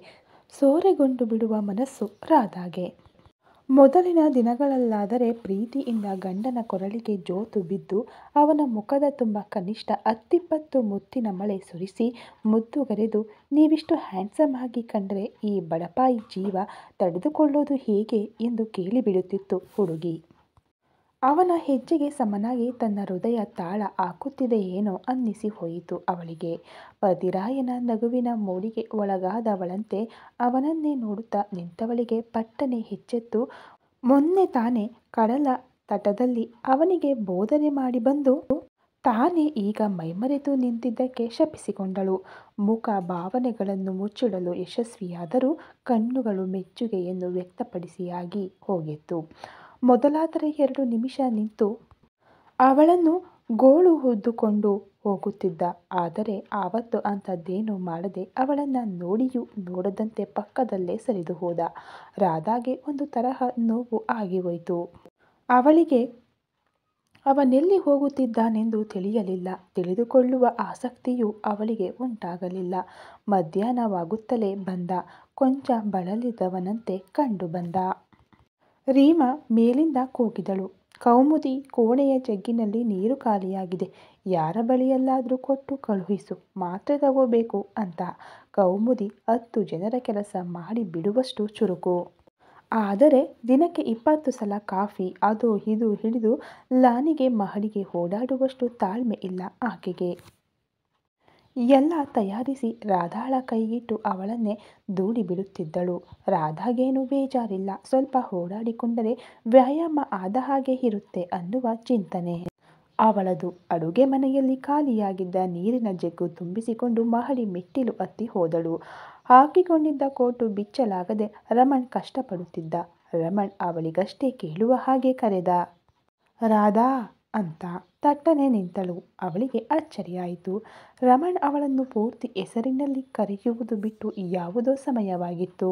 ಸೂರೆಗೊಂಡು ಬಿಡುವ ಮನಸ್ಸು ರಾಧಾಗೆ. ಮೊದಲಿನ ದಿನಗಳಲ್ಲಾದರೆ ಪ್ರೀತಿಯಿಂದ ಗಂಡನ ಕೊರಳಿಗೆ ಜೋತು ಬಿದ್ದು ಅವನ ಮುಖದ ತುಂಬ ಕನಿಷ್ಠ 10-20 ಮುತ್ತಿನ ಮಳೆ ಸುರಿಸಿ ಮುದ್ದುಗರೆದು, ನೀವಿಷ್ಟು ಹ್ಯಾಂಡ್ಸಮ್ ಆಗಿ ಕಂಡರೆ ಈ ಬಡಪಾಯಿ ಜೀವ ತಡೆದುಕೊಳ್ಳೋದು ಹೇಗೆ ಎಂದು ಕೇಳಿಬಿಡುತ್ತಿತ್ತು ಹುಡುಗಿ. ಅವನ ಹೆಜ್ಜೆಗೆ ಸಮನಾಗಿ ತನ್ನ ಹೃದಯ ತಾಳ ಹಾಕುತ್ತಿದೆ ಏನೋ ಅನ್ನಿಸಿ ಹೋಯಿತು ಅವಳಿಗೆ. ಪತಿರಾಯನ ನಗುವಿನ ಮೋಡಿಗೆ ಒಳಗಾದವಳಂತೆ ಅವನನ್ನೇ ನೋಡುತ್ತಾ ನಿಂತವಳಿಗೆ ಪಟ್ಟನೆ ಎಚ್ಚೆತ್ತು ಮೊನ್ನೆ ತಾನೇ ಕಡಲ ತಟದಲ್ಲಿ ಅವನಿಗೆ ಬೋಧನೆ ಮಾಡಿ ಬಂದು ತಾನೇ ಈಗ ಮೈಮರೆತು ನಿಂತಿದ್ದಕ್ಕೆ ಶಪಿಸಿಕೊಂಡಳು. ಮುಖ ಭಾವನೆಗಳನ್ನು ಮುಚ್ಚಿಡಲು ಯಶಸ್ವಿಯಾದರೂ ಕಣ್ಣುಗಳು ಮೆಚ್ಚುಗೆಯನ್ನು ವ್ಯಕ್ತಪಡಿಸಿಯಾಗಿ ಹೋಗಿತ್ತು. ಮೊದಲಾದರೆ 2 ನಿಮಿಷ ನಿಂತು ಅವಳನ್ನು ಗೋಳು ಹೊದ್ದುಕೊಂಡು ಹೋಗುತ್ತಿದ್ದ. ಆದರೆ ಆವತ್ತು ಅಂಥದ್ದೇನೂ ಮಾಡದೆ ಅವಳನ್ನು ನೋಡಿಯೂ ನೋಡದಂತೆ ಪಕ್ಕದಲ್ಲೇ ಸರಿದು ಹೋದ. ರಾಧಾಗೆ ಒಂದು ತರಹ ನೋವು ಆಗಿ ಹೋಯಿತು. ಅವಳಿಗೆ ಅವನೆಲ್ಲಿ ಹೋಗುತ್ತಿದ್ದಾನೆಂದು ತಿಳಿಯಲಿಲ್ಲ. ತಿಳಿದುಕೊಳ್ಳುವ ಆಸಕ್ತಿಯೂ ಅವಳಿಗೆ ಉಂಟಾಗಲಿಲ್ಲ. ಮಧ್ಯಾಹ್ನವಾಗುತ್ತಲೇ ಬಂದ. ಕೊಂಚ ಬಳಲಿದವನಂತೆ ಕಂಡು ಬಂದ. ರೀಮಾ ಮೇಲಿಂದ ಕೂಗಿದಳು, ಕೌಮುದಿ, ಕೋಣೆಯ ಜಗ್ಗಿನಲ್ಲಿ ನೀರು ಖಾಲಿಯಾಗಿದೆ. ಯಾರ ಬಳಿಯಲ್ಲಾದರೂ ಕೊಟ್ಟು ಕಳುಹಿಸು, ಮಾತ್ರೆ ತಗೋಬೇಕು ಅಂತ. ಕೌಮುದಿ 10 ಜನರ ಕೆಲಸ ಮಾಡಿ ಬಿಡುವಷ್ಟು ಚುರುಕು. ಆದರೆ ದಿನಕ್ಕೆ 20 ಸಲ ಕಾಫಿ ಅದೋ ಇದು ಹಿಡಿದು ಲಾನಿಗೆ ಮಹಡಿಗೆ ಓಡಾಡುವಷ್ಟು ತಾಳ್ಮೆ ಇಲ್ಲ ಆಕೆಗೆ. ಎಲ್ಲ ತಯಾರಿಸಿ ರಾಧಾಳ ಕೈಗಿಟ್ಟು ಅವಳನ್ನೇ ದೂಡಿಬಿಡುತ್ತಿದ್ದಳು. ರಾಧಾಗೇನು ಬೇಜಾರಿಲ್ಲ. ಸ್ವಲ್ಪ ಓಡಾಡಿಕೊಂಡರೆ ವ್ಯಾಯಾಮ ಆದ ಹಾಗೆ ಇರುತ್ತೆ ಅನ್ನುವ ಚಿಂತನೆ ಅವಳದು. ಅಡುಗೆ ಮನೆಯಲ್ಲಿ ಖಾಲಿಯಾಗಿದ್ದ ನೀರಿನ ಜಗ್ಗು ತುಂಬಿಸಿಕೊಂಡು ಮಹಡಿ ಮೆಟ್ಟಿಲು ಹತ್ತಿ ಹೋದಳು. ಹಾಕಿಕೊಂಡಿದ್ದ ಕೋಟು ಬಿಚ್ಚಲಾಗದೆ ರಮಣ್ ಕಷ್ಟಪಡುತ್ತಿದ್ದ. ರಮಣ್ ಅವಳಿಗಷ್ಟೇ ಕೇಳುವ ಹಾಗೆ ಕರೆದ, ರಾಧಾ ಅಂತ. ತಟ್ಟನೆ ನಿಂತಳು. ಅವಳಿಗೆ ಅಚ್ಚರಿಯಾಯಿತು. ರಮಣ್ ಅವಳನ್ನು ಪೂರ್ತಿ ಹೆಸರಿನಲ್ಲಿ ಕರೆಯುವುದು ಬಿಟ್ಟು ಯಾವುದೋ ಸಮಯವಾಗಿತ್ತು.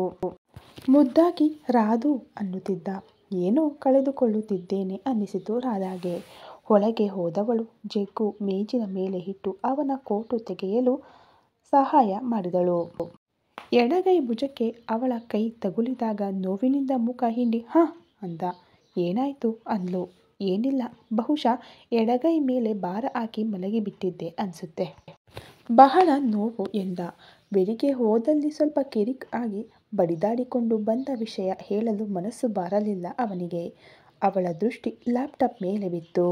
ಮುದ್ದಾಗಿ ರಾಧು ಅನ್ನುತ್ತಿದ್ದ. ಏನೋ ಕಳೆದುಕೊಳ್ಳುತ್ತಿದ್ದೇನೆ ಅನ್ನಿಸಿತು ರಾಧಾಗೆ. ಒಳಗೆ ಹೋದವಳು ಜಗ್ಗು ಮೇಜಿನ ಮೇಲೆ ಇಟ್ಟು ಅವನ ಕೋಟು ತೆಗೆಯಲು ಸಹಾಯ ಮಾಡಿದಳು. ಎಡಗೈ ಭುಜಕ್ಕೆ ಅವಳ ಕೈ ತಗುಲಿದಾಗ ನೋವಿನಿಂದ ಮುಖ ಹಿಂಡಿ ಹಾಂ ಅಂದ. ಏನಾಯ್ತು ಅಂದ್ಲು. ಏನಿಲ್ಲ, ಬಹುಶಃ ಎಡಗೈ ಮೇಲೆ ಭಾರ ಹಾಕಿ ಮಲಗಿಬಿಟ್ಟಿದ್ದೆ ಅನ್ಸುತ್ತೆ. ಬಹಳ ನೋವು ಎಂದ. ಬೆಳಿಗ್ಗೆ ಹೋದಲ್ಲಿ ಸ್ವಲ್ಪ ಕಿರಿಕ್ ಆಗಿ ಬಡಿದಾಡಿಕೊಂಡು ಬಂದ ವಿಷಯ ಹೇಳಲು ಮನಸ್ಸು ಬಾರಲಿಲ್ಲ ಅವನಿಗೆ. ಅವಳ ದೃಷ್ಟಿ ಲ್ಯಾಪ್ಟಾಪ್ ಮೇಲೆ ಬಿತ್ತು.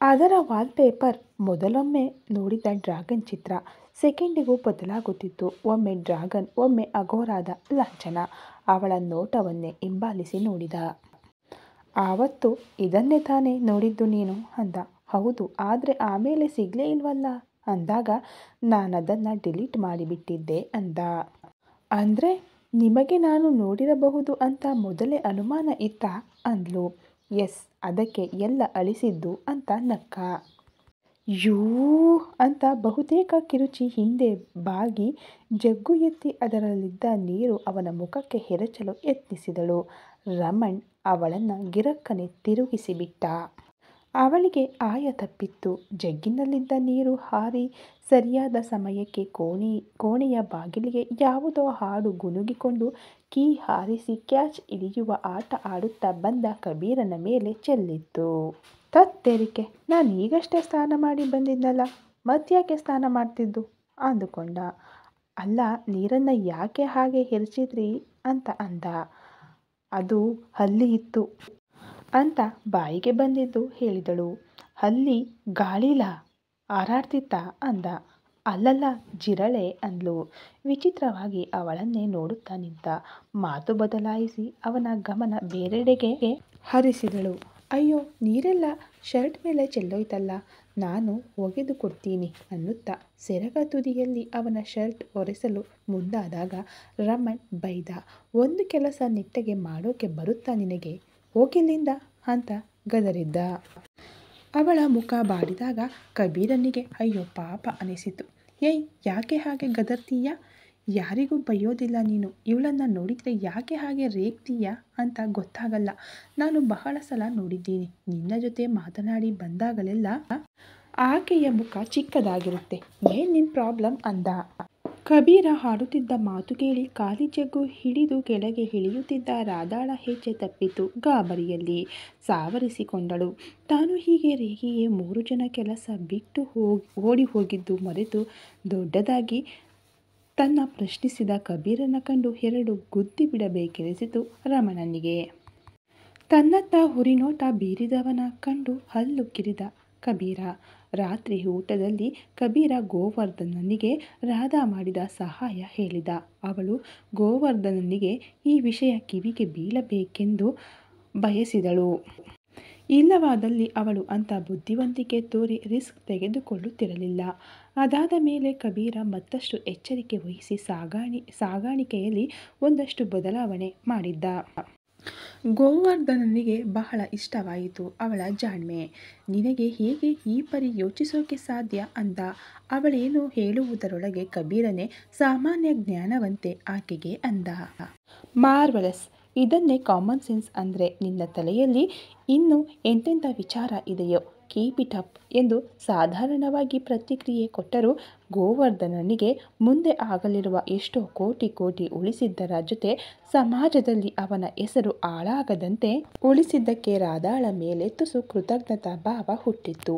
ಅದರ ವಾಲ್ಪೇಪರ್ ಮೊದಲೊಮ್ಮೆ ನೋಡಿದ ಡ್ರ್ಯಾಗನ್ ಚಿತ್ರ. ಸೆಕೆಂಡಿಗೂ ಬದಲಾಗುತ್ತಿತ್ತು. ಒಮ್ಮೆ ಡ್ರ್ಯಾಗನ್, ಒಮ್ಮೆ ಅಘೋರಾದ ಲಾಂಛನ. ಅವಳ ನೋಟವನ್ನೇ ಹಿಂಬಾಲಿಸಿ ನೋಡಿದ. ಆವತ್ತು ಇದನ್ನೇ ತಾನೇ ನೋಡಿದ್ದು ನೀನು ಅಂದ. ಹೌದು, ಆದರೆ ಆಮೇಲೆ ಸಿಗ್ಲೇ ಇಲ್ವಲ್ಲ ಅಂದಾಗ ನಾನದನ್ನು ಡಿಲೀಟ್ ಮಾಡಿಬಿಟ್ಟಿದ್ದೆ ಅಂದ. ಅಂದರೆ ನಿಮಗೆ ನಾನು ನೋಡಿರಬಹುದು ಅಂತ ಮೊದಲೇ ಅನುಮಾನ ಇತ್ತಾ ಅಂದ್ಲು. ಎಸ್, ಅದಕ್ಕೆ ಎಲ್ಲ ಅಳಿಸಿದ್ದು ಅಂತ ನಕ್ಕ. ಯೂ ಅಂತ ಬಹುತೇಕ ಕಿರುಚಿ ಹಿಂದೆ ಬಾಗಿ ಜಗ್ಗು ಎತ್ತಿ ಅದರಲ್ಲಿದ್ದ ನೀರು ಅವನ ಮುಖಕ್ಕೆ ಎರಚಲು ಯತ್ನಿಸಿದಳು. ರಮಣ್ ಅವಳನ್ನು ಗಿರಕ್ಕನೆ ತಿರುಗಿಸಿಬಿಟ್ಟ. ಅವಳಿಗೆ ಆಯ ತಪ್ಪಿತ್ತು. ಜಗ್ಗಿನಲ್ಲಿದ್ದ ನೀರು ಹಾರಿ ಸರಿಯಾದ ಸಮಯಕ್ಕೆ ಕೋಣೆಯ ಬಾಗಿಲಿಗೆ ಯಾವುದೋ ಹಾಡು ಗುನುಗಿಕೊಂಡು ಕೀ ಹಾರಿಸಿ ಕ್ಯಾಚ್ ಹಿಡಿಯುವ ಆಟ ಆಡುತ್ತಾ ಬಂದ ಕಬೀರನ ಮೇಲೆ ಚೆಲ್ಲಿತ್ತು. ತತ್ತೇರಿಕೆ, ನಾನು ಈಗಷ್ಟೇ ಸ್ನಾನ ಮಾಡಿ ಬಂದಿದ್ನಲ್ಲ, ಮತ್ತ್ಯಾಕೆ ಸ್ನಾನ ಮಾಡ್ತಿದ್ದು ಅಂದುಕೊಂಡ. ಅಲ್ಲ, ನೀರನ್ನು ಯಾಕೆ ಹಾಗೆ ಎರಚಿದ್ರಿ ಅಂತ ಅಂದ. ಅದು ಹಲ್ಲಿ ಇತ್ತು ಅಂತ ಬಾಯಿಗೆ ಬಂದಿದ್ದು ಹೇಳಿದಳು. ಹಲ್ಲಿ ಗಾಳಿಲ ಹಾರಾಡ್ತಿತ್ತ ಅಂದ. ಅಲ್ಲಲ್ಲ, ಜಿರಳೆ ಅಂದ್ಲು. ವಿಚಿತ್ರವಾಗಿ ಅವಳನ್ನೇ ನೋಡುತ್ತಾ ನಿಂತ. ಮಾತು ಬದಲಾಯಿಸಿ ಅವನ ಗಮನ ಬೇರೆಡೆಗೆ ಹರಿಸಿದಳು. ಅಯ್ಯೋ, ನೀರೆಲ್ಲ ಶರ್ಟ್ ಮೇಲೆ ಚೆಲ್ಲೋಯ್ತಲ್ಲ, ನಾನು ಒಗೆದು ಕೊಡ್ತೀನಿ ಅನ್ನುತ್ತಾ ಸೆರಗ ತುದಿಯಲ್ಲಿ ಅವನ ಶರ್ಟ್ ಒರೆಸಲು ಮುಂದಾದಾಗ ರಮಣ್ ಬೈದ. ಒಂದು ಕೆಲಸ ನೆಟ್ಟಗೆ ಮಾಡೋಕೆ ಬರುತ್ತಾ ನಿನಗೆ, ಹೋಗಿಲ್ಲಿಂದ ಅಂತ ಗದರಿದ್ದ. ಅವಳ ಮುಖ ಬಾಡಿದಾಗ ಕಬೀರನಿಗೆ ಅಯ್ಯೋ ಪಾಪ ಅನಿಸಿತು. ಏಯ್, ಯಾಕೆ ಹಾಗೆ ಗದರ್ತೀಯ? ಯಾರಿಗೂ ಬೈಯೋದಿಲ್ಲ ನೀನು. ಇವಳನ್ನು ನೋಡಿದರೆ ಯಾಕೆ ಹಾಗೆ ರೇಗ್ತೀಯ ಅಂತ ಗೊತ್ತಾಗಲ್ಲ. ನಾನು ಬಹಳ ಸಲ ನೋಡಿದ್ದೀನಿ. ನಿನ್ನ ಜೊತೆ ಮಾತನಾಡಿ ಬಂದಾಗಲೆಲ್ಲ ಆಕೆಯ ಮುಖ ಚಿಕ್ಕದಾಗಿರುತ್ತೆ. ಏನು ನಿನ್ನ ಪ್ರಾಬ್ಲಮ್ ಅಂದ. ಕಬೀರ ಹಾಡುತ್ತಿದ್ದ ಮಾತು ಕೇಳಿ ಖಾಲಿ ಜಗ್ಗು ಹಿಡಿದು ಕೆಳಗೆ ಇಳಿಯುತ್ತಿದ್ದ ರಾಧಾಳ ಹೆಜ್ಜೆ ತಪ್ಪಿತು. ಗಾಬರಿಯಲ್ಲಿ ಸಾವರಿಸಿಕೊಂಡಳು. ತಾನು ಹೀಗೆ ರೇಗಿಯೇ 3 ಜನ ಕೆಲಸ ಬಿಟ್ಟು ಓಡಿ ಹೋಗಿದ್ದು ಮರೆತು ದೊಡ್ಡದಾಗಿ ತನ್ನ ಪ್ರಶ್ನಿಸಿದ ಕಬೀರನ ಕಂಡು 2 ಗುದ್ದಿ ಬಿಡಬೇಕೆನಿಸಿತು ರಮಣನಿಗೆ. ತನ್ನತ್ತ ಹುರಿನೋಟ ಬೀರಿದವನ ಕಂಡು ಹಲ್ಲು ಕಿರಿದ ಕಬೀರ. ರಾತ್ರಿ ಊಟದಲ್ಲಿ ಕಬೀರ ಗೋವರ್ಧನನಿಗೆ ರಾಧಾ ಮಾಡಿದ ಸಹಾಯ ಹೇಳಿದ. ಅವಳು ಗೋವರ್ಧನನಿಗೆ ಈ ವಿಷಯ ಕಿವಿಗೆ ಬೀಳಬೇಕೆಂದು ಬಯಸಿದಳು. ಇಲ್ಲವಾದಲ್ಲಿ ಅವಳು ಅಂಥ ಬುದ್ಧಿವಂತಿಕೆ ತೋರಿ ರಿಸ್ಕ್ ತೆಗೆದುಕೊಳ್ಳುತ್ತಿರಲಿಲ್ಲ. ಅದಾದ ಮೇಲೆ ಕಬೀರ ಮತ್ತಷ್ಟು ಎಚ್ಚರಿಕೆ ವಹಿಸಿ ಸಾಗಾಣಿಕೆಯಲ್ಲಿ ಒಂದಷ್ಟು ಬದಲಾವಣೆ ಮಾಡಿದ್ದ. ಗೋವರ್ಧನನಿಗೆ ಬಹಳ ಇಷ್ಟವಾಯಿತು ಅವಳ ಜಾಣ್ಮೆ. ನಿನಗೆ ಹೇಗೆ ಈ ಪರಿ ಯೋಚಿಸೋಕೆ ಸಾಧ್ಯ ಅಂದ. ಅವಳೇನು ಹೇಳುವುದರೊಳಗೆ ಕಬೀರನೇ ಸಾಮಾನ್ಯ ಜ್ಞಾನವಂತೆ ಆಕೆಗೆ ಅಂದ. ಮಾರ್ವಲಸ್, ಇದನ್ನೇ ಕಾಮನ್ ಸೆನ್ಸ್ ಅಂದರೆ. ನಿನ್ನ ತಲೆಯಲ್ಲಿ ಇನ್ನೂ ಎಂತೆಂಥ ವಿಚಾರ ಇದೆಯೋ, ಕೀಪ್ ಇಟ್ ಅಪ್ ಎಂದು ಸಾಧಾರಣವಾಗಿ ಪ್ರತಿಕ್ರಿಯೆ ಕೊಟ್ಟರು. ಗೋವರ್ಧನನಿಗೆ ಮುಂದೆ ಆಗಲಿರುವ ಎಷ್ಟೋ ಕೋಟಿ ಉಳಿಸಿದ್ದರ ಜೊತೆ ಸಮಾಜದಲ್ಲಿ ಅವನ ಹೆಸರು ಹಾಳಾಗದಂತೆ ಉಳಿಸಿದ್ದಕ್ಕೆ ರಾಧಾಳ ಮೇಲೆ ತುಸು ಕೃತಜ್ಞತಾ ಭಾವ ಹುಟ್ಟಿತ್ತು.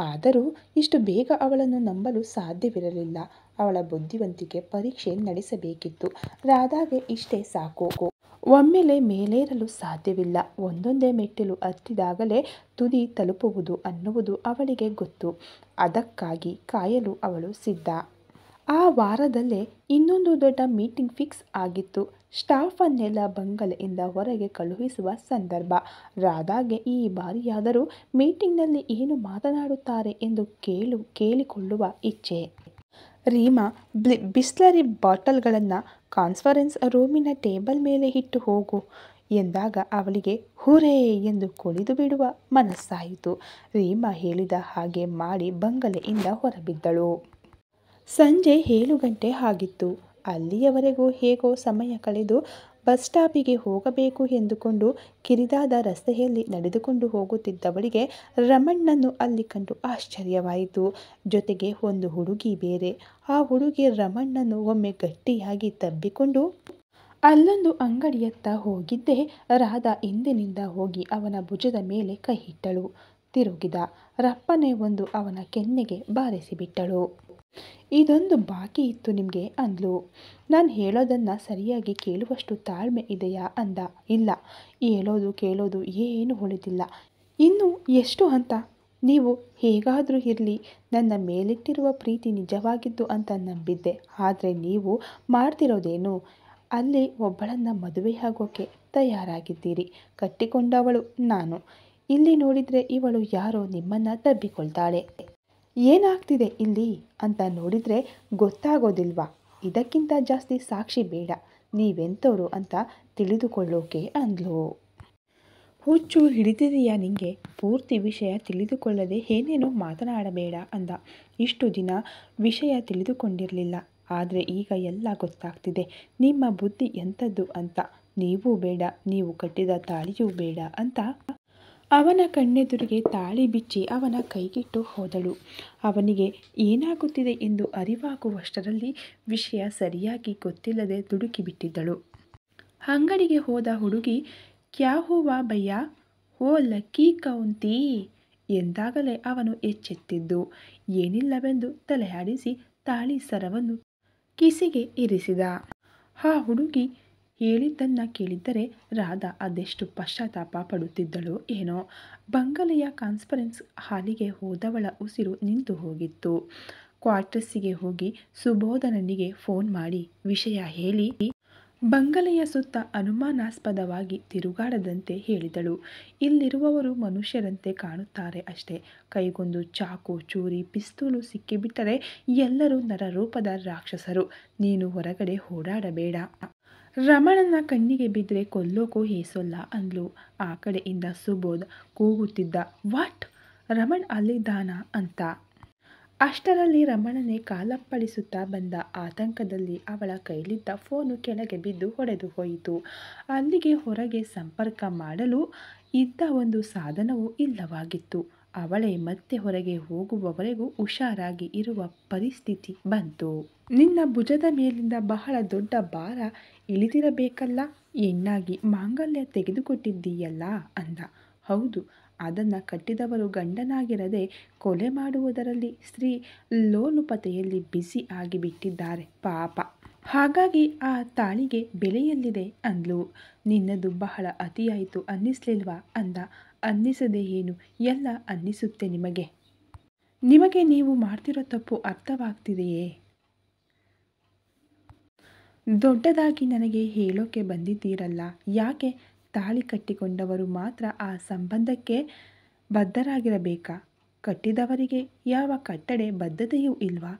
ಆದರೂ ಇಷ್ಟು ಬೇಗ ಅವಳನ್ನು ನಂಬಲು ಸಾಧ್ಯವಿರಲಿಲ್ಲ. ಅವಳ ಬುದ್ಧಿವಂತಿಕೆ ಪರೀಕ್ಷೆ ನಡೆಸಬೇಕಿತ್ತು. ರಾಧಾಗೆ ಇಷ್ಟೇ ಸಾಕು. ಒಮ್ಮೆಲೆ ಮೇಲೇರಲು ಸಾಧ್ಯವಿಲ್ಲ. ಒಂದೊಂದೇ ಮೆಟ್ಟಿಲು ಹತ್ತಿದಾಗಲೇ ತುದಿ ತಲುಪುವುದು ಅನ್ನುವುದು ಅವಳಿಗೆ ಗೊತ್ತು. ಅದಕ್ಕಾಗಿ ಕಾಯಲು ಅವಳು ಸಿದ್ಧ. ಆ ವಾರದಲ್ಲೇ ಇನ್ನೊಂದು ದೊಡ್ಡ ಮೀಟಿಂಗ್ ಫಿಕ್ಸ್ ಆಗಿತ್ತು. ಸ್ಟಾಫನ್ನೆಲ್ಲ ಬಂಗಲೆಯಿಂದ ಹೊರಗೆ ಕಳುಹಿಸುವ ಸಂದರ್ಭ. ರಾಧಾಗೆ ಈ ಬಾರಿಯಾದರೂ ಮೀಟಿಂಗ್ನಲ್ಲಿ ಏನು ಮಾತನಾಡುತ್ತಾರೆ ಎಂದು ಕೇಳಿಕೊಳ್ಳುವ ಇಚ್ಛೆ. ರೀಮಾ, ಬಿಸ್ಲರಿ ಬಾಟಲ್ಗಳನ್ನು ಕಾನ್ಫರೆನ್ಸ್ ರೂಮಿನ ಟೇಬಲ್ ಮೇಲೆ ಇಟ್ಟು ಹೋಗು ಎಂದಾಗ ಅವಳಿಗೆ ಹುರೇ ಎಂದು ಕುಣಿದು ಬಿಡುವ ಮನಸ್ಸಾಯಿತು. ರೀಮಾ ಹೇಳಿದ ಹಾಗೆ ಮಾಡಿ ಬಂಗಲೆಯಿಂದ ಹೊರಬಿದ್ದಳು. ಸಂಜೆ 7 ಗಂಟೆ ಆಗಿತ್ತು. ಅಲ್ಲಿಯವರೆಗೂ ಹೇಗೋ ಸಮಯ ಕಳೆದು ಬಸ್ ಸ್ಟಾಪಿಗೆ ಹೋಗಬೇಕು ಎಂದುಕೊಂಡು ಕಿರಿದಾದ ರಸ್ತೆಯಲ್ಲಿ ನಡೆದುಕೊಂಡು ಹೋಗುತ್ತಿದ್ದವಳಿಗೆ ರಮಣ್ಣನನ್ನು ಅಲ್ಲಿ ಕಂಡು ಆಶ್ಚರ್ಯವಾಯಿತು. ಜೊತೆಗೆ ಒಂದು ಹುಡುಗಿ ಬೇರೆ. ಆ ಹುಡುಗಿ ರಮಣ್ಣನನ್ನು ಒಮ್ಮೆ ಗಟ್ಟಿಯಾಗಿ ತಬ್ಬಿಕೊಂಡು ಅಲ್ಲೊಂದು ಅಂಗಡಿಯತ್ತ ಹೋಗಿದ್ದೇ ರಾಧಾ ಹಿಂದಿನಿಂದ ಹೋಗಿ ಅವನ ಭುಜದ ಮೇಲೆ ಕೈ ಇಟ್ಟಳು. ತಿರುಗಿದ. ರಪ್ಪನೆ ಒಂದು ಅವನ ಕೆನ್ನೆಗೆ ಬಾರಿಸಿಬಿಟ್ಟಳು. ಇದೊಂದು ಬಾಕಿ ಇತ್ತು ನಿಮಗೆ ಅಂದ್ಲು. ನಾನು ಹೇಳೋದನ್ನು ಸರಿಯಾಗಿ ಕೇಳುವಷ್ಟು ತಾಳ್ಮೆ ಇದೆಯಾ ಅಂದ. ಇಲ್ಲ, ಹೇಳೋದು ಕೇಳೋದು ಏನು ಉಳಿದಿಲ್ಲ. ಇನ್ನು ಎಷ್ಟು ಅಂತ? ನೀವು ಹೇಗಾದರೂ ಇರಲಿ, ನನ್ನ ಮೇಲಿಟ್ಟಿರುವ ಪ್ರೀತಿ ನಿಜವಾಗಿದ್ದು ಅಂತ ನಂಬಿದ್ದೆ. ಆದರೆ ನೀವು ಮಾಡ್ತಿರೋದೇನು? ಅಲ್ಲಿ ಒಬ್ಬಳನ್ನು ಮದುವೆಯಾಗೋಕೆ ತಯಾರಾಗಿದ್ದೀರಿ. ಕಟ್ಟಿಕೊಂಡವಳು ನಾನು. ಇಲ್ಲಿ ನೋಡಿದರೆ ಇವಳು ಯಾರೋ ನಿಮ್ಮನ್ನು ತಬ್ಬಿಕೊಳ್ತಾಳೆ. ಏನಾಗ್ತಿದೆ ಇಲ್ಲಿ ಅಂತ ನೋಡಿದರೆ ಗೊತ್ತಾಗೋದಿಲ್ವಾ? ಇದಕ್ಕಿಂತ ಜಾಸ್ತಿ ಸಾಕ್ಷಿ ಬೇಡ. ನೀವೆಂಥವ್ರು ಅಂತ ತಿಳಿದುಕೊಳ್ಳೋಕೆ ಅಂದ್ಲು. ಹುಚ್ಚು ಹಿಡಿದಿದೆಯಾ ನಿಂಗೆ? ಪೂರ್ತಿ ವಿಷಯ ತಿಳಿದುಕೊಳ್ಳದೆ ಏನೇನೋ ಮಾತನಾಡಬೇಡ ಅಂದ. ಇಷ್ಟು ದಿನ ವಿಷಯ ತಿಳಿದುಕೊಂಡಿರಲಿಲ್ಲ. ಆದರೆ ಈಗ ಎಲ್ಲ ಗೊತ್ತಾಗ್ತಿದೆ. ನಿಮ್ಮ ಬುದ್ಧಿ ಎಂಥದ್ದು ಅಂತ. ನೀವೂ ಬೇಡ, ನೀವು ಕಟ್ಟಿದ ತಾಳಿಯೂ ಬೇಡ ಅಂತ ಅವನ ಕಣ್ಣೆದುರಿಗೆ ತಾಳಿ ಬಿಚ್ಚಿ ಅವನ ಕೈಗಿಟ್ಟು ಹೋದಳು. ಅವನಿಗೆ ಏನಾಗುತ್ತಿದೆ ಎಂದು ಅರಿವಾಗುವಷ್ಟರಲ್ಲಿ ವಿಷಯ ಸರಿಯಾಗಿ ಗೊತ್ತಿಲ್ಲದೆ ದುಡುಕಿಬಿಟ್ಟಿದ್ದಳು. ಅಂಗಡಿಗೆ ಹೋದ ಹುಡುಗಿ, ಕ್ಯಾ ಹುವಾ ಭಯ್ಯಾ? ಓ ಲಕ್ಕಿ ಕೌಂತಿ ಎಂದಾಗಲೇ ಅವನು ಎಚ್ಚೆತ್ತಿದ್ದು. ಏನಿಲ್ಲವೆಂದು ತಲೆಯಾಡಿಸಿ ತಾಳಿ ಸರವನ್ನು ಕಿಸಿಗೆ ಇರಿಸಿದ. ಆ ಹುಡುಗಿ ಹೇಳಿದ್ದನ್ನು ಕೇಳಿದ್ದರೆ ರಾಧಾ ಅದೆಷ್ಟು ಪಶ್ಚಾತ್ತಾಪ ಪಡುತ್ತಿದ್ದಳೋ ಏನೋ. ಬಂಗಲೆಯ ಕಾನ್ಫರೆನ್ಸ್ ಹಾಲಿಗೆ ಹೋದವಳ ಉಸಿರು ನಿಂತು ಹೋಗಿತ್ತು. ಕ್ವಾರ್ಟರ್ಸಿಗೆ ಹೋಗಿ ಸುಬೋಧನನಿಗೆ ಫೋನ್ ಮಾಡಿ ವಿಷಯ ಹೇಳಿ ಬಂಗಲೆಯ ಸುತ್ತ ಅನುಮಾನಾಸ್ಪದವಾಗಿ ತಿರುಗಾಡದಂತೆ ಹೇಳಿದಳು. ಇಲ್ಲಿರುವವರು ಮನುಷ್ಯರಂತೆ ಕಾಣುತ್ತಾರೆ ಅಷ್ಟೇ. ಕೈಗೊಂದು ಚಾಕು, ಚೂರಿ, ಪಿಸ್ತೂಲು ಸಿಕ್ಕಿಬಿಟ್ಟರೆ ಎಲ್ಲರೂ ನರರೂಪದ ರಾಕ್ಷಸರು. ನೀನು ಹೊರಗಡೆ ಓಡಾಡಬೇಡ. ರಮಣನ ಕಣ್ಣಿಗೆ ಬಿದ್ದರೆ ಕೊಲ್ಲೋಕೋ ಹೇಸೋಲ್ಲ ಅಂದ್ಲು. ಆ ಕಡೆಯಿಂದ ಸುಬೋಧ್ ಕೂಗುತ್ತಿದ್ದ, ವಾಟ್? ರಮಣ್ ಅಲ್ಲಿದ್ದಾನಾ ಅಂತ. ಅಷ್ಟರಲ್ಲಿ ರಮಣನೇ ಕಾಲಪ್ಪಳಿಸುತ್ತಾ ಬಂದ. ಆತಂಕದಲ್ಲಿ ಅವಳ ಕೈಲಿದ್ದ ಫೋನು ಕೆಳಗೆ ಬಿದ್ದು ಹೊಡೆದು ಹೋಯಿತು. ಅಲ್ಲಿಗೆ ಹೊರಗೆ ಸಂಪರ್ಕ ಮಾಡಲು ಇದ್ದ ಒಂದು ಸಾಧನವೂ ಇಲ್ಲವಾಗಿತ್ತು. ಅವಳೇ ಮತ್ತೆ ಹೊರಗೆ ಹೋಗುವವರೆಗೂ ಹುಷಾರಾಗಿ ಇರುವ ಪರಿಸ್ಥಿತಿ ಬಂತು. ನಿನ್ನ ಭುಜದ ಮೇಲಿಂದ ಬಹಳ ದೊಡ್ಡ ಭಾರ ಇಳಿದಿರಬೇಕಲ್ಲ. ಹೆಣ್ಣಾಗಿ ಮಾಂಗಲ್ಯ ತೆಗೆದುಕೊಟ್ಟಿದ್ದೀಯಲ್ಲ ಅಂದ. ಹೌದು, ಅದನ್ನು ಕಟ್ಟಿದವರು ಗಂಡನಾಗಿರದೆ ಕೊಲೆ ಮಾಡುವುದರಲ್ಲಿ ಸ್ತ್ರೀ ಲೋಲುಪತೆಯಲ್ಲಿ ಬ್ಯುಸಿ ಆಗಿಬಿಟ್ಟಿದ್ದಾರೆ ಪಾಪ. ಹಾಗಾಗಿ ಆ ತಾಳಿಗೆ ಬೆಲೆಯಲ್ಲಿದೆ ಅಂದ್ಲು. ನಿನ್ನದು ಬಹಳ ಅತಿಯಾಯಿತು ಅನ್ನಿಸ್ಲಿಲ್ವಾ ಅಂದ. ಅನ್ನಿಸದೆ ಏನು, ಎಲ್ಲ ಅನ್ನಿಸುತ್ತೆ ನಿಮಗೆ. ನಿಮಗೆ ನೀವು ಮಾಡ್ತಿರೋ ತಪ್ಪು ಅರ್ಥವಾಗ್ತಿದೆಯೇ? ದೊಡ್ಡದಾಗಿ ನನಗೆ ಹೇಳೋಕೆ ಬಂದಿದ್ದೀರಲ್ಲ, ಯಾಕೆ ತಾಳಿ ಕಟ್ಟಿಕೊಂಡವರು ಮಾತ್ರ ಆ ಸಂಬಂಧಕ್ಕೆ ಬದ್ಧರಾಗಿರಬೇಕಾ? ಕಟ್ಟಿದವರಿಗೆ ಯಾವ ಕಟ್ಟಡೆ ಬದ್ಧತೆಯೂ ಇಲ್ವಾ?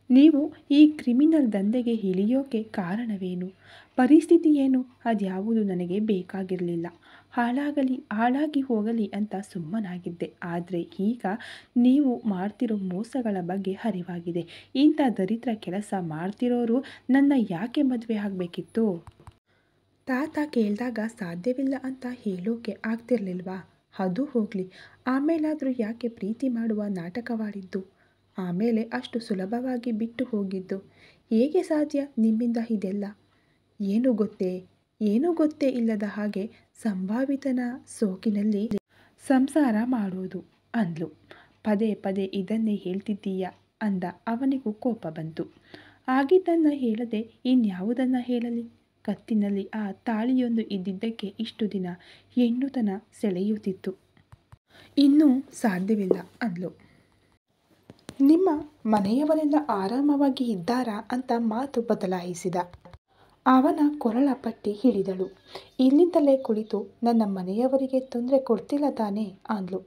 ನೀವು ಈ ಕ್ರಿಮಿನಲ್ ದಂಧೆಗೆ ಇಳಿಯೋಕೆ ಕಾರಣವೇನು? ಪರಿಸ್ಥಿತಿ ಏನು? ಅದ್ಯಾವುದು ನನಗೆ ಬೇಕಾಗಿರಲಿಲ್ಲ. ಹಾಳಾಗಿ ಹೋಗಲಿ ಅಂತ ಸುಮ್ಮನಾಗಿದ್ದೆ. ಆದರೆ ಈಗ ನೀವು ಮಾಡ್ತಿರೋ ಮೋಸಗಳ ಬಗ್ಗೆ ಅರಿವಾಗಿದೆ. ಇಂಥ ದರಿದ್ರ ಕೆಲಸ ಮಾಡ್ತಿರೋರು ನನ್ನ ಯಾಕೆ ಮದುವೆ ಆಗಬೇಕಿತ್ತು? ತಾತ ಕೇಳಿದಾಗ ಸಾಧ್ಯವಿಲ್ಲ ಅಂತ ಹೇಳೋಕೆ ಆಗ್ತಿರ್ಲಿಲ್ವಾ? ಅದು ಹೋಗಲಿ, ಆಮೇಲಾದರೂ ಯಾಕೆ ಪ್ರೀತಿ ಮಾಡುವ ನಾಟಕವಾಡಿದ್ದು? ಆಮೇಲೆ ಅಷ್ಟು ಸುಲಭವಾಗಿ ಬಿಟ್ಟು ಹೋಗಿದ್ದು ಹೇಗೆ ಸಾಧ್ಯ ನಿಮ್ಮಿಂದ ಇದೆಲ್ಲ? ಏನೂ ಗೊತ್ತೇ ಇಲ್ಲದ ಹಾಗೆ ಸಂಭಾವಿತನ ಸೋಕಿನಲ್ಲಿ ಸಂಸಾರ ಮಾಡೋದು ಅಂದ್ಲು. ಪದೇ ಪದೇ ಇದನ್ನೇ ಹೇಳ್ತಿದ್ದೀಯ ಅಂದ. ಅವನಿಗೂ ಕೋಪ ಬಂತು. ಆಗಿದ್ದನ್ನು ಹೇಳದೆ ಇನ್ಯಾವುದನ್ನು ಹೇಳಲಿ? ಕತ್ತಿನಲ್ಲಿ ಆ ತಾಳಿಯೊಂದು ಇದ್ದಿದ್ದಕ್ಕೆ ಇಷ್ಟು ದಿನ ಹೆಣ್ಣುತನ ಸೆಳೆಯುತ್ತಿತ್ತು. ಇನ್ನೂ ಸಾಧ್ಯವಿಲ್ಲ ಅಂದ್ಲು. ನಿಮ್ಮ ಮನೆಯವರೆಲ್ಲ ಆರಾಮವಾಗಿ ಇದ್ದಾರಾ ಅಂತ ಮಾತು ಬದಲಾಯಿಸಿದ. ಅವನ ಕೊರಳ ಪಟ್ಟಿ ಹಿಡಿದಳು. ಇಲ್ಲಿಂದಲೇ ಕುಳಿತು ನನ್ನ ಮನೆಯವರಿಗೆ ತೊಂದರೆ ಕೊಡ್ತಿಲ್ಲ ತಾನೇ ಅಂದ್ಲು.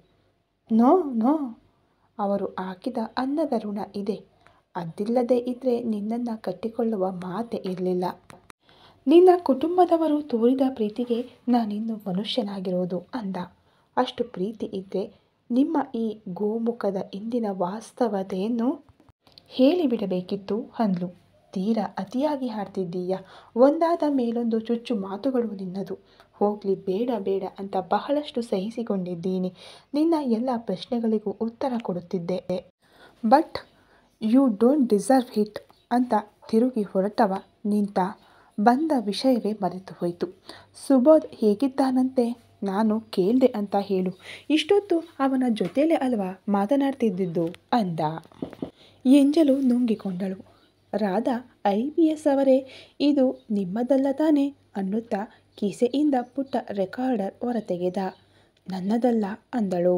ನೋ, ಅವರು ಹಾಕಿದ ಅನ್ನದ ಋಣ ಇದೆ. ಅದಿಲ್ಲದೆ ಇದ್ರೆ ನಿನ್ನನ್ನು ಕಟ್ಟಿಕೊಳ್ಳುವ ಮಾತೇ ಇರಲಿಲ್ಲ. ನಿನ್ನ ಕುಟುಂಬದವರು ತೋರಿದ ಪ್ರೀತಿಗೆ ನಾನಿನ್ನು ಮನುಷ್ಯನಾಗಿರೋದು ಅಂದ. ಅಷ್ಟು ಪ್ರೀತಿ ಇದ್ದರೆ ನಿಮ್ಮ ಈ ಗೋಮುಖದ ಇಂದಿನ ವಾಸ್ತವತೆಯನ್ನು ಹೇಳಿಬಿಡಬೇಕಿತ್ತು ಅಂದ್ಲು. ತೀರಾ ಅತಿಯಾಗಿ ಹಾಡ್ತಿದ್ದೀಯ. ಒಂದಾದ ಮೇಲೊಂದು ಚುಚ್ಚು ಮಾತುಗಳು ನಿನ್ನದು. ಹೋಗಲಿ, ಬೇಡ ಅಂತ ಬಹಳಷ್ಟು ಸಹಿಸಿಕೊಂಡಿದ್ದೀನಿ. ನಿನ್ನ ಎಲ್ಲ ಪ್ರಶ್ನೆಗಳಿಗೂ ಉತ್ತರ ಕೊಡುತ್ತಿದ್ದೆ. But you don't deserve it ಅಂತ ತಿರುಗಿ ಹೊರಟವ ನಿಂತ. ಬಂದ ವಿಷಯವೇ ಮರೆತು ಹೋಯಿತು. ಸುಬೋಧ್ ಹೇಗಿದ್ದಾನಂತೆ? ನಾನು ಕೇಳಿದೆ ಅಂತ ಹೇಳು. ಇಷ್ಟೊತ್ತು ಅವನ ಜೊತೆಲೇ ಅಲ್ವಾ ಮಾತನಾಡ್ತಿದ್ದಿದ್ದು ಅಂದ. ಎಂಜಲು ನುಂಗಿಕೊಂಡಳು. ರಾಧಾ IPS ಅವರೇ, ಇದು ನಿಮ್ಮದಲ್ಲ ತಾನೇ ಅನ್ನುತ್ತಾ ಕಿಸೆಯಿಂದ ಪುಟ್ಟ ರೆಕಾರ್ಡರ್ ಹೊರತೆಗೆದ. ನನ್ನದಲ್ಲ ಅಂದಳು.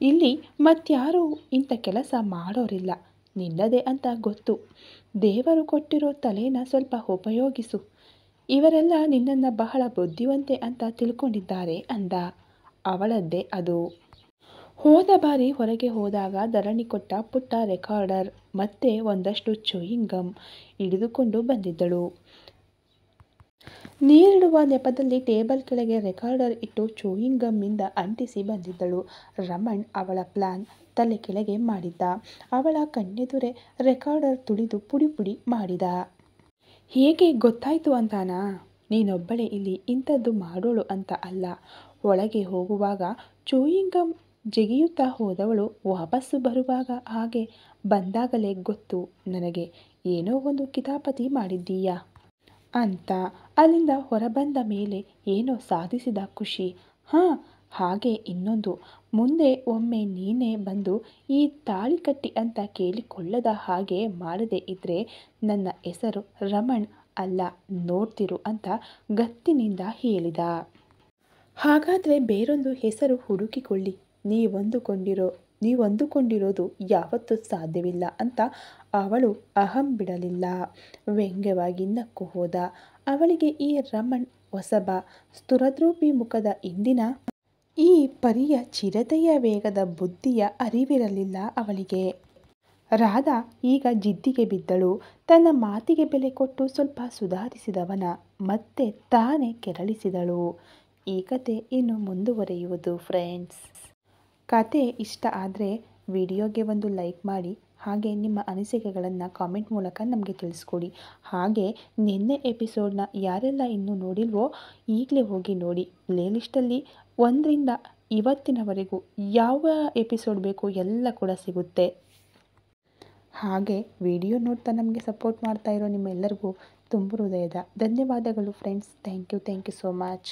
ಇಲ್ಲಿ ಮತ್ಯಾರೂ ಇಂಥ ಕೆಲಸ ಮಾಡೋರಿಲ್ಲ. ನಿನ್ನದೇ ಅಂತ ಗೊತ್ತು. ದೇವರು ಕೊಟ್ಟಿರೋ ತಲೆನ ಸ್ವಲ್ಪ ಉಪಯೋಗಿಸು. ಇವರೆಲ್ಲ ನಿನ್ನನ್ನು ಬಹಳ ಬುದ್ಧಿವಂತೆ ಅಂತ ತಿಳ್ಕೊಂಡಿದ್ದಾರೆ ಅಂದ. ಅವಳದ್ದೇ ಅದು. ಹೋದ ಬಾರಿ ಹೊರಗೆ ಹೋದಾಗ ಧರಣಿ ಕೊಟ್ಟ ಪುಟ್ಟ ರೆಕಾರ್ಡರ್ ಮತ್ತೆ ಒಂದಷ್ಟು ಚೂಯಿಂಗ್ ಗಮ್ ಹಿಡಿದುಕೊಂಡು ಬಂದಿದ್ದಳು. ನೀರಿಡುವ ನೆಪದಲ್ಲಿ ಟೇಬಲ್ ಕೆಳಗೆ ರೆಕಾರ್ಡರ್ ಇಟ್ಟು ಚೂಯಿಂಗ್ ಗಮ್ಮಿಂದ ಅಂಟಿಸಿ ಬಂದಿದ್ದಳು. ರಮಣ್ ಅವಳ ಪ್ಲಾನ್ ತಲೆ ಕೆಳಗೆ ಮಾಡಿದ್ದ. ಅವಳ ಕಣ್ಣೆದುರೇ ರೆಕಾರ್ಡರ್ ತುಳಿದು ಪುಡಿ ಮಾಡಿದ. ಹೇಗೆ ಗೊತ್ತಾಯ್ತು ಅಂತಾನಾ? ನೀನೊಬ್ಬಳೇ ಇಲ್ಲಿ ಇಂಥದ್ದು ಮಾಡೋಳು ಅಂತ ಅಲ್ಲ. ಒಳಗೆ ಹೋಗುವಾಗ ಚೂಯಿಂಗ್ ಗಮ್ ಜಿಗಿಯುತ್ತಾ ಹೋದವಳು ವಾಪಸ್ಸು ಬರುವಾಗ ಹಾಗೆ ಬಂದಾಗಲೇ ಗೊತ್ತು ನನಗೆ ಏನೋ ಒಂದು ಕಿತಾಪತಿ ಮಾಡಿದ್ದೀಯಾ ಅಂತ. ಅಲ್ಲಿಂದ ಹೊರಬಂದ ಮೇಲೆ ಏನೋ ಸಾಧಿಸಿದ ಖುಷಿ. ಹಾಗೆ ಇನ್ನೊಂದು, ಮುಂದೆ ಒಮ್ಮೆ ನೀನೇ ಬಂದು ಈ ತಾಳಿ ಕಟ್ಟಿ ಅಂತ ಕೇಳಿಕೊಳ್ಳದ ಹಾಗೆ ಮಾಡದೇ ಇದ್ರೆ ನನ್ನ ಹೆಸರು ರಮಣ್ ಅಲ್ಲ, ನೋಡ್ತಿರು ಅಂತ ಗತ್ತಿನಿಂದ ಹೇಳಿದ. ಹಾಗಾದರೆ ಬೇರೊಂದು ಹೆಸರು ಹುಡುಕಿಕೊಳ್ಳಿ. ನೀವಂದುಕೊಂಡಿರೋದು ಯಾವತ್ತೂ ಸಾಧ್ಯವಿಲ್ಲ ಅಂತ ಅವಳು ಅಹಂ ಬಿಡಲಿಲ್ಲ. ವ್ಯಂಗ್ಯವಾಗಿ ನಕ್ಕು ಹೋದ. ಅವಳಿಗೆ ಈ ರಮಣ್ ಹೊಸಬ. ಸ್ಫುರದ್ರೂಪಿ ಮುಖದ ಇಂದಿನ ಈ ಪರಿಯ ಚಿರತೆಯ ವೇಗದ ಬುದ್ಧಿಯ ಅರಿವಿರಲಿಲ್ಲ ಅವಳಿಗೆ. ರಾಧಾ ಈಗ ಜಿದ್ದಿಗೆ ಬಿದ್ದಳು. ತನ್ನ ಮಾತಿಗೆ ಬೆಲೆ ಕೊಟ್ಟು ಸ್ವಲ್ಪ ಸುಧಾರಿಸಿದವನ ಮತ್ತೆ ತಾನೇ ಕೆರಳಿಸಿದಳು. ಈ ಕತೆ ಇನ್ನು ಮುಂದುವರಿಯುವುದು ಫ್ರೆಂಡ್ಸ್. ಕತೆ ಇಷ್ಟ ಆದರೆ ವಿಡಿಯೋಗೆ ಒಂದು ಲೈಕ್ ಮಾಡಿ, ಹಾಗೆ ನಿಮ್ಮ ಅನಿಸಿಕೆಗಳನ್ನು ಕಾಮೆಂಟ್ ಮೂಲಕ ನಮಗೆ ತಿಳಿಸ್ಕೊಡಿ. ಹಾಗೆ ನಿನ್ನೆ ಎಪಿಸೋಡ್ನ ಯಾರೆಲ್ಲ ಇನ್ನೂ ನೋಡಿಲ್ವೋ ಈಗಲೇ ಹೋಗಿ ನೋಡಿ. ಪ್ಲೇಲಿಸ್ಟಲ್ಲಿ 1ರಿಂದ ಇವತ್ತಿನವರೆಗೂ ಯಾವ ಎಪಿಸೋಡ್ ಬೇಕು ಎಲ್ಲ ಕೂಡ ಸಿಗುತ್ತೆ. ಹಾಗೆ ವಿಡಿಯೋ ನೋಡ್ತಾ ನಮಗೆ ಸಪೋರ್ಟ್ ಮಾಡ್ತಾ ಇರೋ ನಿಮ್ಮೆಲ್ಲರಿಗೂ ತುಂಬ ಹೃದಯದ ಧನ್ಯವಾದಗಳು friends. Thank you so much.